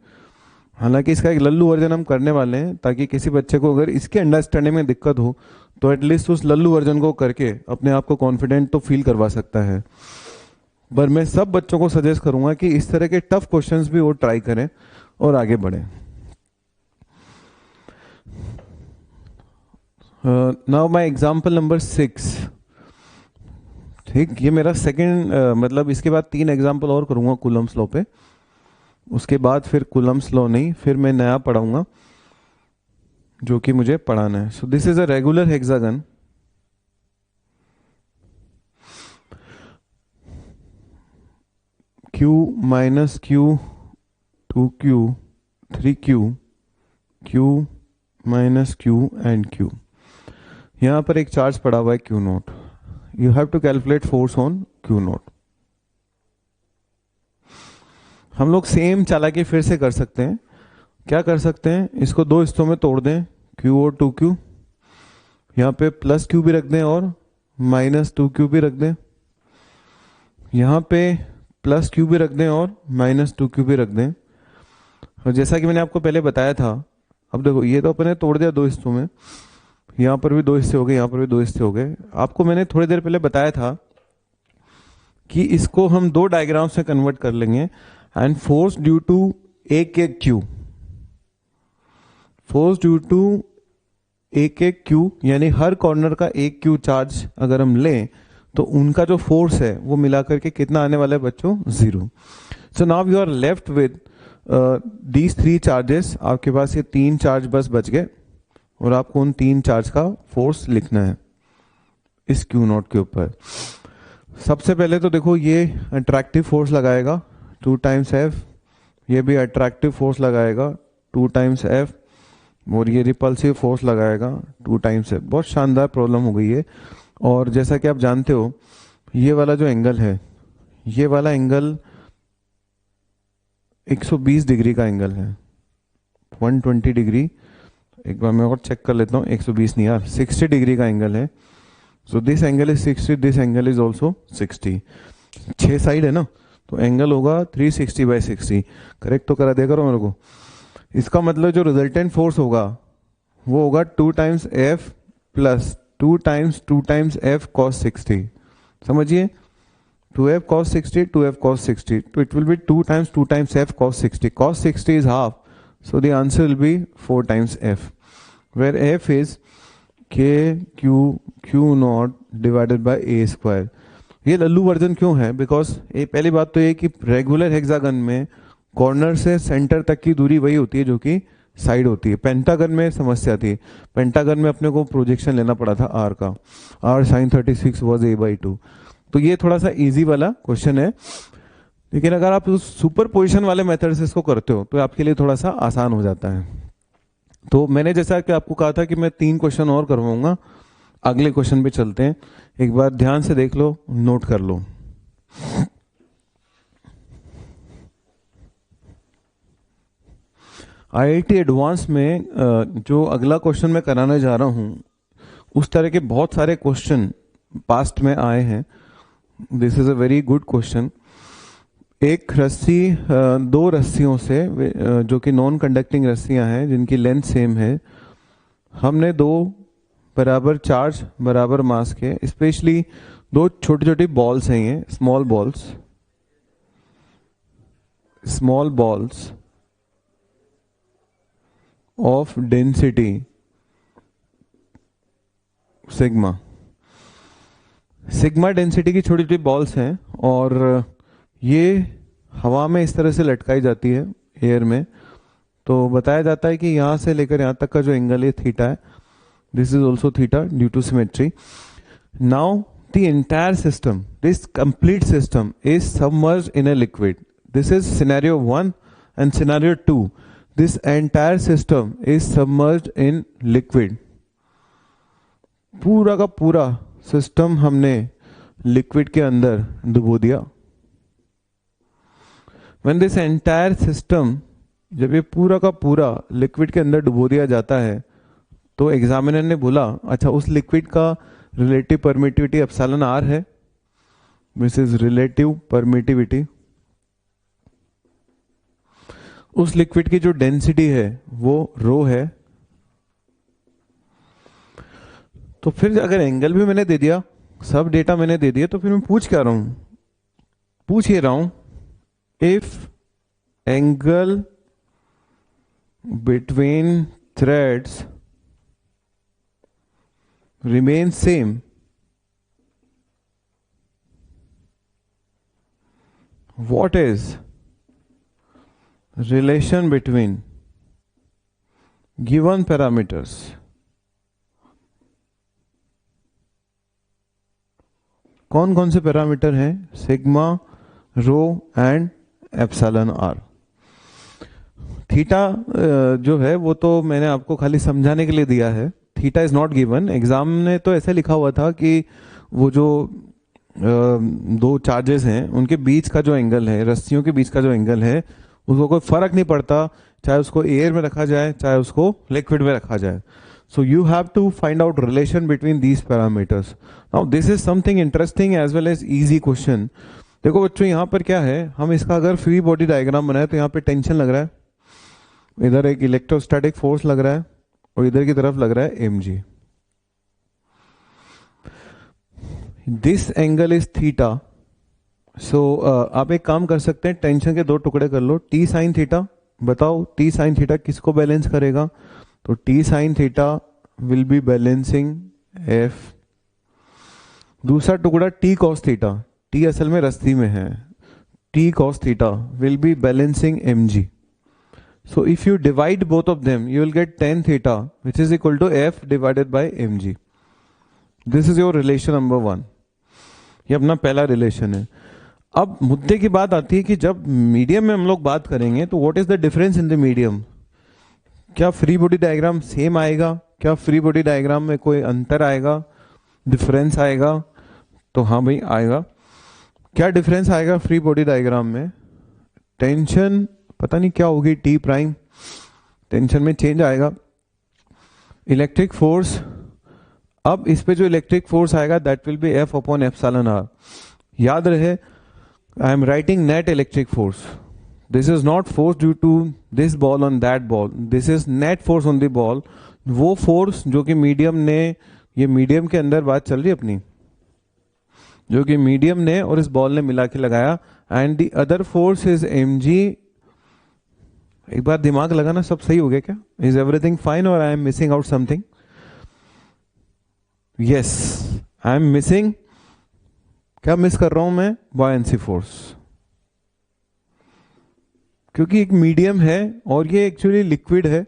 हालांकि इसका एक लल्लू वर्जन हम करने वाले हैं ताकि किसी बच्चे को अगर इसके अंडरस्टैंडिंग में दिक्कत हो तो एटलीस्ट उस लल्लू वर्जन को करके अपने आप को कॉन्फिडेंट तो फील करवा सकता है। पर मैं सब बच्चों को सजेस्ट करूंगा कि इस तरह के टफ क्वेश्चंस भी वो ट्राई करें और आगे बढ़ें। Now my example number 6। ठीक, ये मेरा सेकंड, मतलब इसके बाद 3 एग्जांपल और करूंगा कूलम्स लॉ पे, उसके बाद फिर कूलम्स लॉ नहीं, फिर मैं नया पढ़ाऊंगा जो कि मुझे पढ़ाना है। So this is a regular hexagon. Q minus Q 2Q 3Q Q minus Q and Q। यहां पर एक चार्ज पड़ा हुआ है Q naught. You have to calculate force on Q naught. हम लोग सेम चालाकी फिर से कर सकते हैं। क्या कर सकते हैं, इसको 2 हिस्सों में तोड़ दें, Q और 2Q। यहाँ पे प्लस Q भी रख दें और माइनस 2Q भी रख दें। यहाँ पे प्लस Q भी रख दें और माइनस 2Q भी रख दें। और जैसा कि मैंने आपको पहले बताया था, अब देखो ये तो अपने तोड़ दिया 2 हिस्सों में, यहाँ पर भी 2 हिस्से हो गए, यहाँ पर भी 2 हिस्से हो गए। आपको मैंने थोड़ी देर पहले बताया था कि इसको हम 2 डायग्राम्स में कन्वर्ट कर लेंगे एंड फोर्स ड्यू टू एक Q, फोर्स ड्यू टू एक Q, यानी हर कॉर्नर का एक Q चार्ज अगर हम लें तो उनका जो फोर्स है वो मिलाकर के कितना आने वाला है बच्चों, 0। So now you are left with these 3 charges. आपके पास ये 3 चार्ज बस बच गए और आपको उन 3 चार्ज का फोर्स लिखना है इस Q नॉट के ऊपर। सबसे पहले तो देखो ये अट्रैक्टिव फोर्स लगाएगा 2 टाइम्स F, ये भी अट्रैक्टिव फोर्स लगाएगा 2 टाइम्स F, और ये रिपल्सिव फोर्स लगाएगा 2 टाइम्स F। बहुत शानदार प्रॉब्लम हो गई है। और जैसा कि आप जानते हो ये वाला जो एंगल है, ये वाला एंगल 120 डिग्री का एंगल है, 120 डिग्री। एक बार मैं और चेक कर लेता हूँ, 120 नहीं यार, 60 डिग्री का एंगल है। So this angle is 60, this angle is also 60। 6 side है ना, तो एंगल होगा 360/60। करेक्ट तो करा दिया करो मेरे को। इसका मतलब जो रिजल्टेंट फोर्स होगा वो होगा 2 times F plus 2 times F cos 60। समझिए, 2f cos 60, 2f cos 60, तो it will be 2 times f cos 60. Cos 60 is half, so the answer will be 4 times f, where f is k q naught divided by a square. ये लल्लू वर्जन क्यों है? बिकॉज ये पहली बात तो ये कि रेगुलर हेक्सागन में कॉर्नर से सेंटर तक की दूरी वही होती है जो कि साइड होती है। पेंटागन में समस्या थी, पेंटागन में अपने को प्रोजेक्शन लेना पड़ा था r का, r sin 36 was a/2। तो ये थोड़ा सा इजी वाला क्वेश्चन है, लेकिन अगर आप सुपर पोजिशन वाले मेथड से इसको करते हो तो आपके लिए थोड़ा सा आसान हो जाता है। तो मैंने जैसा कि आपको कहा था कि मैं 3 क्वेश्चन और करवाऊंगा। अगले क्वेश्चन पे चलते हैं, एक बार ध्यान से देख लो, नोट कर लो। आईआईटी एडवांस में जो अगला क्वेश्चन मैं कराने जा रहा हूं, उस तरह के बहुत सारे क्वेश्चन पास्ट में आए हैं। This is a very good question. एक रस्सी, 2 रस्सियों से जो कि नॉन कंडक्टिंग रस्सियां हैं जिनकी लेंथ सेम है, हमने 2 बराबर चार्ज बराबर मास के, स्पेशली 2 छोटी छोटी बॉल्स हैं, ये small balls of density sigma density की छोटी छोटी बॉल्स हैं, और ये हवा में इस तरह से लटकाई जाती है एयर में। तो बताया जाता है कि यहाँ से लेकर यहाँ तक का जो एंगल है थीटा है, this is also theta due to symmetry. Now the entire system, this complete system is submerged in a liquid. This is scenario 1 and scenario 2। This entire system is submerged in liquid. पूरा का पूरा सिस्टम हमने लिक्विड के अंदर डुबो दिया। When this entire system, जब ये पूरा का पूरा लिक्विड के अंदर डुबो दिया जाता है, तो एग्जामिनर ने बोला अच्छा उस लिक्विड का रिलेटिव परमिटिविटी एप्सिलॉन आर है, दिस इज रिलेटिव परमिटिविटी। उस लिक्विड की जो डेंसिटी है वो रो है। तो फिर अगर एंगल भी मैंने दे दिया, सब डेटा मैंने दे दिया, तो फिर मैं पूछ क्या रहा हूं? पूछ ये रहा हूं, if angle between threads remain same, what is relation between given parameters? कौन कौन से पैरामीटर हैं? Sigma, rho and epsilon R. Theta जो है वो तो मैंने आपको खाली समझाने के लिए दिया है, theta is not given. Exam में तो ऐसे लिखा हुआ था कि वो जो 2 चार्जेस हैं उनके बीच का जो एंगल है, रस्सियों के बीच का जो एंगल है, उसको कोई फर्क नहीं पड़ता चाहे उसको एयर में रखा जाए चाहे उसको लिक्विड में रखा जाए। So you have to find out relation between these parameters. Now this is something interesting as well as easy question. देखो बच्चों यहाँ पर क्या है, हम इसका अगर फ्री बॉडी डायग्राम बनाए तो यहाँ पे टेंशन लग रहा है, इधर एक इलेक्ट्रोस्टैटिक फोर्स लग रहा है और इधर की तरफ लग रहा है mg. This angle is theta. So आप एक काम कर सकते हैं, टेंशन के 2 टुकड़े कर लो, t साइन थीटा। बताओ t साइन थीटा किसको बैलेंस करेगा? तो t sine theta will be balancing f। दूसरा टुकड़ा t कॉस थीटा, t असल में रस्सी में है, t cos theta will be balancing mg. So if you divide both of them, you will get tan theta, which is equal to f divided by mg. This is your relation number 1. ये अपना पहला रिलेशन है। अब मुद्दे की बात आती है कि जब मीडियम में हम लोग बात करेंगे तो what is the difference in the medium? क्या फ्री बॉडी डायग्राम सेम आएगा? क्या फ्री बॉडी डायग्राम में कोई अंतर आएगा, डिफरेंस आएगा? तो हाँ भाई आएगा। क्या डिफरेंस आएगा फ्री बॉडी डायग्राम में? टेंशन पता नहीं क्या होगी, टी प्राइम, टेंशन में चेंज आएगा। इलेक्ट्रिक फोर्स, अब इस पे जो इलेक्ट्रिक फोर्स आएगा that will be F upon epsilon R. याद रहे I am writing net electric force. This is not force due to this ball on that ball, this is net force on the ball. वो फोर्स जो कि मीडियम ने, ये मीडियम के अंदर बात चल रही है अपनी, जो कि मीडियम ने और इस बॉल ने मिला के लगाया. And the other force is mg. एक बार दिमाग लगाना, सब सही हो गया क्या? इज एवरीथिंग फाइन और I am missing out something? Yes, I am missing. क्या मिस कर रहा हूं मैं? Buoyancy force. क्योंकि एक मीडियम है और ये एक्चुअली लिक्विड है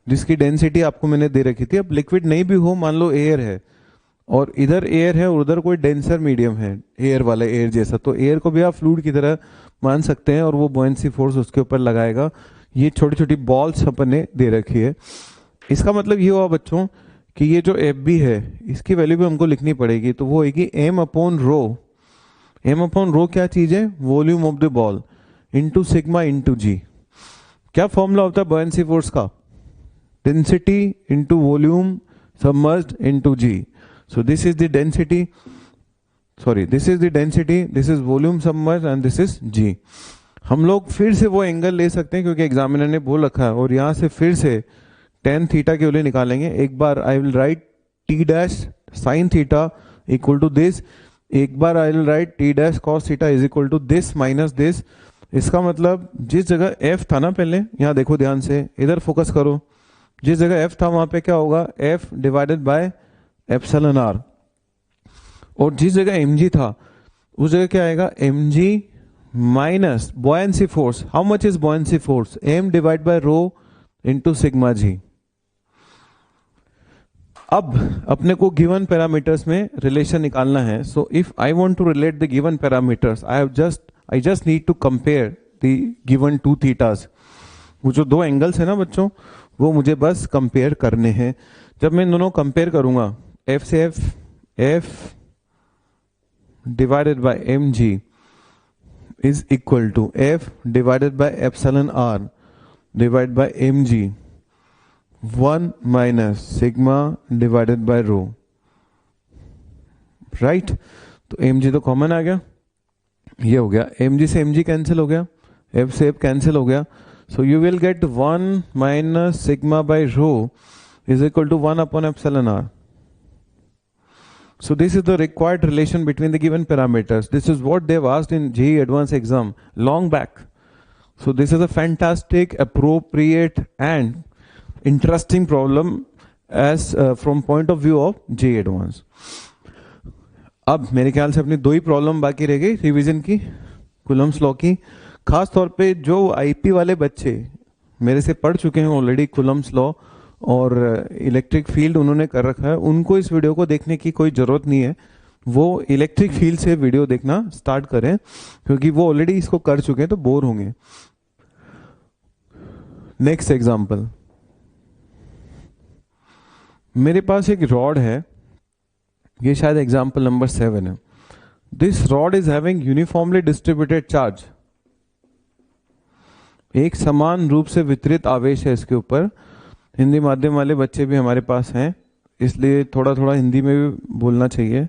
जिसकी डेंसिटी आपको मैंने दे रखी थी. अब लिक्विड नहीं भी हो, मान लो एयर है और इधर एयर है और उधर कोई डेंसर मीडियम है एयर वाला, एयर जैसा, तो एयर को भी आप फ्लूइड की तरह मान सकते हैं और वो बॉयंसी फोर्स उसके ऊपर लगाएगा. ये छोटी छोटी बॉल्स अपन ने दे रखी है. इसका मतलब ये हुआ बच्चों कि ये जो एफ बी है इसकी वैल्यू भी हमको लिखनी पड़ेगी. तो वो होगी m upon rho. M upon rho क्या चीज है? Volume of the ball into sigma into g. क्या फॉर्मूला होता है बॉयंसी फोर्स का? Density into volume submerged into g. So this is the density, sorry, this is the density, this is volume submerged and this is G. हम लोग फिर से वो एंगल ले सकते हैं क्योंकि एग्जामिनर ने बोल रखा है, और यहाँ से फिर से tan थीटा के वैल्यू निकालेंगे. एक बार I will write t dash sine theta equal to this, एक बार I will write t dash cos theta is equal to this minus this. इसका मतलब जिस जगह f था ना, पहले यहाँ देखो ध्यान से, इधर फोकस करो, जिस जगह f था वहां पे क्या होगा? f divided by epsilon R. और जिस जगह mg था उस जगह क्या आएगा? mg minus buoyancy force. How much is buoyancy force? m divide by rho into sigma g. अब अपने को गिवन पैरामीटर्स में रिलेशन निकालना है. So if I want to relate the given parameters, I just need to compare the given two thetas. वो जो दो एंगल्स है ना बच्चों, वो मुझे बस कंपेयर करने हैं. जब मैं दोनों कंपेयर करूंगा, एफ से F divided by M G is equal to F divided by epsilon R divide by M G 1 minus sigma divided by rho. Right, तो एम जी तो कॉमन आ गया, ये हो गया. एम जी से एम जी कैंसिल हो गया, एफ से एफ कैंसिल हो गया. So you will get 1 minus sigma by rho is equal to 1 upon epsilon r. So this is the required relation between the given parameters. This is what they've asked in JEE Advanced exam long back. So this is a fantastic, appropriate and interesting problem as from point of view of JEE Advanced. अब मेरे ख्याल से अपनी दो ही प्रॉब्लम बाकी रह गई रिवीजन की, कुलम्स लॉ की. खास तौर पे जो आईपी वाले बच्चे मेरे से पढ़ चुके हैं ऑलरेडी कुलम्स लॉ और इलेक्ट्रिक फील्ड उन्होंने कर रखा है, उनको इस वीडियो को देखने की कोई ज़रूरत नहीं है. वो इलेक्ट्रिक फील्ड से वीडियो देखना स्टार्ट करें क्योंकि वो ऑलरेडी इसको कर चुके हैं तो बोर होंगे. नेक्स्ट एग्जांपल, मेरे पास एक रॉड है, ये शायद एग्जांपल नंबर 7 है. This rod is having uniformly distributed charge. एक समान रूप से वितरित आवेश है इसके ऊपर. हिंदी माध्यम वाले बच्चे भी हमारे पास हैं, इसलिए थोड़ा थोड़ा हिंदी में भी बोलना चाहिए.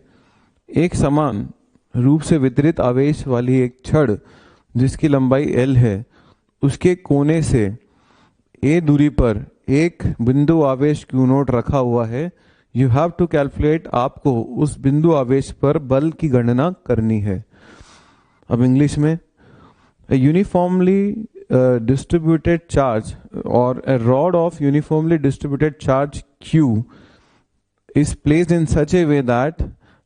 एक समान रूप से वितरित आवेश वाली एक छड़ जिसकी लंबाई L है, उसके कोने से A दूरी पर एक बिंदु आवेश Q नोट रखा हुआ है. यू हैव टू कैलकुलेट, आपको उस बिंदु आवेश पर बल की गणना करनी है. अब इंग्लिश में, uniformly distributed charge or a rod of uniformly distributed charge Q is placed in such a way that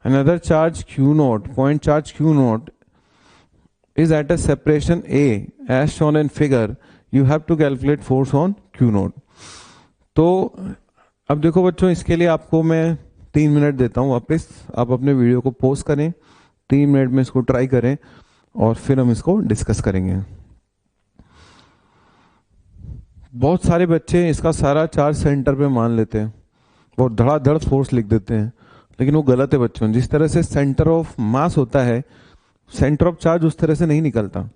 another charge Q naught, point charge Q naught, is at a separation A as shown in figure. You have to calculate force on Q naught. तो अब देखो बच्चों, इसके लिए आपको मैं 3 मिनट देता हूँ वापस. आप अपने वीडियो को पॉज करें, 3 मिनट में इसको ट्राई करें और फिर हम इसको डिस्कस करेंगे. बहुत सारे बच्चे इसका सारा चार्ज सेंटर पे मान लेते हैं, वो धड़ाधड़ फोर्स लिख देते हैं, लेकिन वो गलत है बच्चों. जिस तरह से सेंटर ऑफ मास होता है, सेंटर ऑफ चार्ज उस तरह से नहीं निकलता.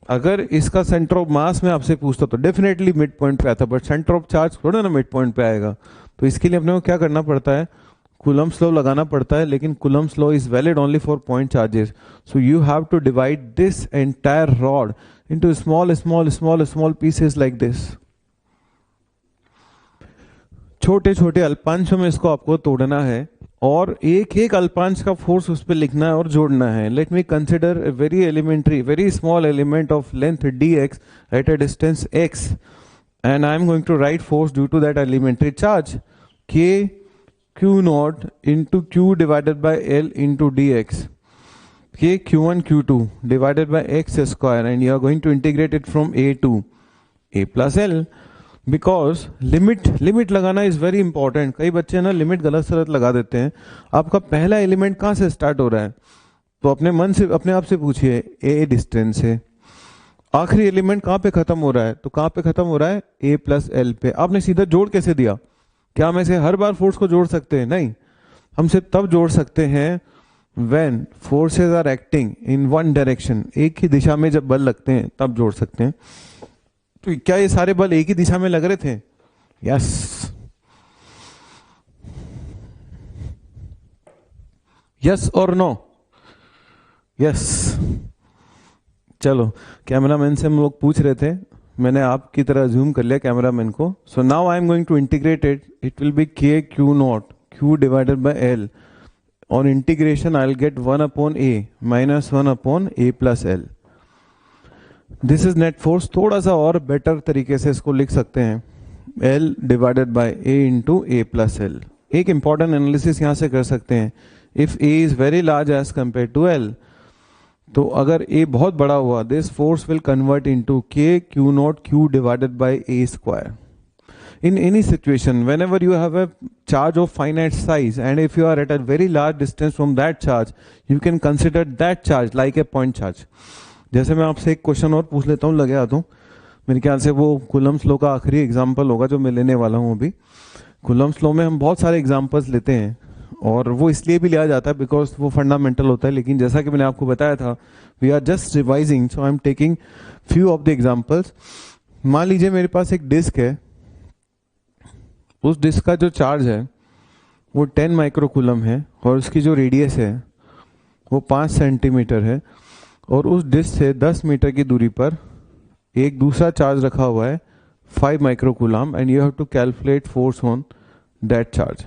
अगर इसका सेंटर ऑफ मास में आपसे पूछता तो डेफिनेटली मिड पॉइंट पे आता, बट सेंटर ऑफ चार्ज थोड़ा ना मिड पॉइंट पे आएगा. तो इसके लिए अपने को क्या करना पड़ता है, Coulomb's law लगाना पड़ता है, लेकिन Coulomb's law is valid only for point charges. So you have to divide this entire rod into small pieces like this. छोटे छोटे अल्पांशों में इसको आपको तोड़ना है और एक एक अल्पांश का फोर्स उस पर लिखना है और जोड़ना है. Let me consider a very elementary, very small element of length dx at a distance x, and I am going to write force due to that elementary charge k q naught into q divided by l into dx, k q1 q2 divided by x square, and you are going to integrate it from a to a plus l. Because limit लगाना इज वेरी इंपॉर्टेंट. कई बच्चे ना लिमिट गलत सलत लगा देते हैं. आपका पहला एलिमेंट कहाँ से स्टार्ट हो रहा है, तो अपने मन से अपने आप से पूछिए ए डिस्टेंस से. आखिरी एलिमेंट कहाँ पे खत्म हो रहा है, तो कहाँ पे खत्म हो रहा है, ए प्लस एल पे. आपने सीधा जोड़ कैसे दिया? क्या हम ऐसे हर बार फोर्स को जोड़ सकते हैं? नहीं, हम सिर्फ तब जोड़ सकते हैं when forces are acting in one direction. एक ही दिशा में जब बल लगते हैं तब जोड़ सकते हैं. तो क्या ये सारे बल एक ही दिशा में लग रहे थे? यस. यस और नो? यस. चलो, कैमरामैन से हम लोग पूछ रहे थे, मैंने आपकी तरह ज्यूम कर लिया कैमरामैन को. So now I am going to integrate it. It will be k q naught Q divided by L. On integration I will get 1 upon a minus 1 upon a plus L. This is net force. थोड़ा सा और बेटर तरीके से इसको लिख सकते हैं, L divided by A into A plus L. एक इंपॉर्टेंट एनालिसिस यहाँ से कर सकते हैं. If A is very large as compare to L, तो अगर A बहुत बड़ा हुआ, this force will convert into K Q naught Q divided by A square. In any situation, whenever you have a charge of finite size and if you are at a very large distance from that charge, you can consider that charge like a point charge. जैसे मैं आपसे एक क्वेश्चन और पूछ लेता हूँ, लगे आता हूँ. मेरे ख्याल से वो कूलम्स लॉ का आखिरी एग्जाम्पल होगा जो मैं लेने वाला हूँ अभी. कूलम्स लॉ में हम बहुत सारे एग्जाम्पल्स लेते हैं और वो इसलिए भी लिया जाता है बिकॉज वो फंडामेंटल होता है. लेकिन जैसा कि मैंने आपको बताया था, we are just revising, so I am taking few of the examples. मान लीजिए मेरे पास एक डिस्क है. उस डिस्क का जो चार्ज है वो 10 माइक्रोकूलम है और उसकी जो रेडियस है वो 5 सेंटीमीटर है. और उस डिस्क से 10 मीटर की दूरी पर एक दूसरा चार्ज रखा हुआ है 5 microcoulomb, and you have to calculate force on that charge.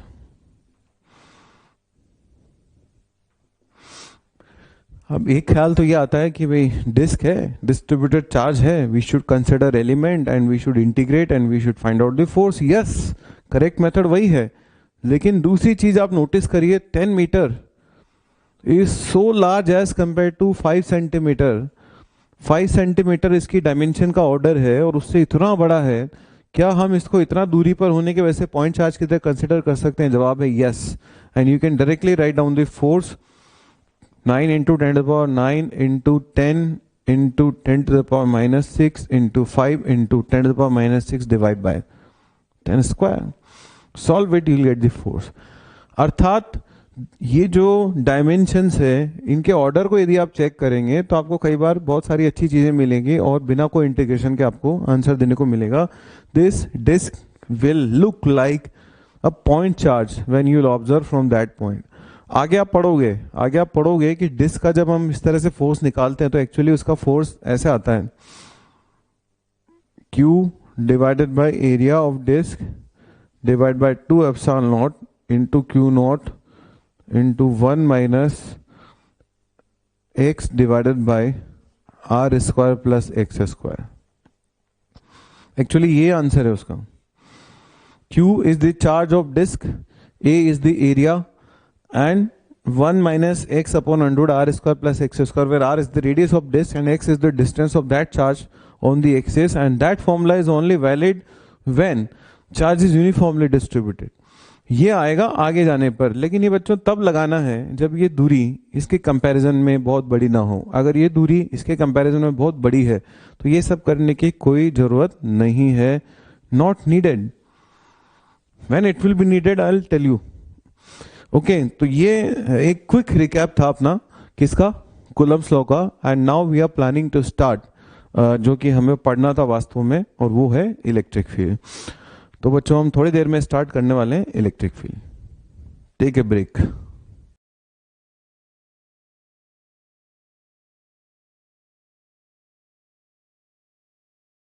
अब एक ख्याल तो ये आता है कि भाई डिस्क है, डिस्ट्रीब्यूटेड चार्ज है, we should consider element and we should integrate and we should find out the force. Yes, correct method वही है. लेकिन दूसरी चीज आप नोटिस करिए, 10 meter is so large as compared to 5 centimeter. 5 centimeter इसकी डायमेंशन का ऑर्डर है और उससे इतना बड़ा है. क्या हम इसको इतना दूरी पर होने के वजह से पॉइंट चार्ज की तरह कंसिडर कर सकते हैं? जवाब है yes. And you can directly write down the force 9 into 10 to the power 9 into 10 into 10 to the power minus 6 into 5 into 10 to the power minus 6 divide by 10 square. Solve it, you will get the force. अर्थात ये जो डायमेंशंस है, इनके ऑर्डर को यदि आप चेक करेंगे तो आपको कई बार बहुत सारी अच्छी चीजें मिलेंगी और बिना कोई इंटीग्रेशन के आपको आंसर देने को मिलेगा. This disk will look like a point charge when you will observe from that point. आगे आप पढ़ोगे कि डिस्क का जब हम इस तरह से फोर्स निकालते हैं तो एक्चुअली उसका फोर्स ऐसे आता है, Q divided by area of disk divide by 2 epsilon not into Q not into 1 minus x divided by r square plus x square. Actually ये आंसर है उसका. Q is the charge of disk, A is the area, and 1 minus x upon under r square plus x square, where r is the radius of disk and x is the distance of that charge on the axis, and that formula is only valid when charge is uniformly distributed. ये आएगा आगे जाने पर, लेकिन ये बच्चों तब लगाना है जब ये दूरी इसके कंपैरिजन में बहुत बड़ी ना हो. अगर ये दूरी इसके कंपैरिजन में बहुत बड़ी है तो ये सब करने की कोई जरूरत नहीं है. Not needed. When it will be needed I will tell you. Okay, तो ये एक क्विक रिकैप था अपना किसका, कूलम्स लॉ का. And now we are planning to start जो कि हमें पढ़ना था वास्तव में, और वो है इलेक्ट्रिक फील्ड. तो बच्चों हम थोड़ी देर में स्टार्ट करने वाले हैं electric field. Take a break.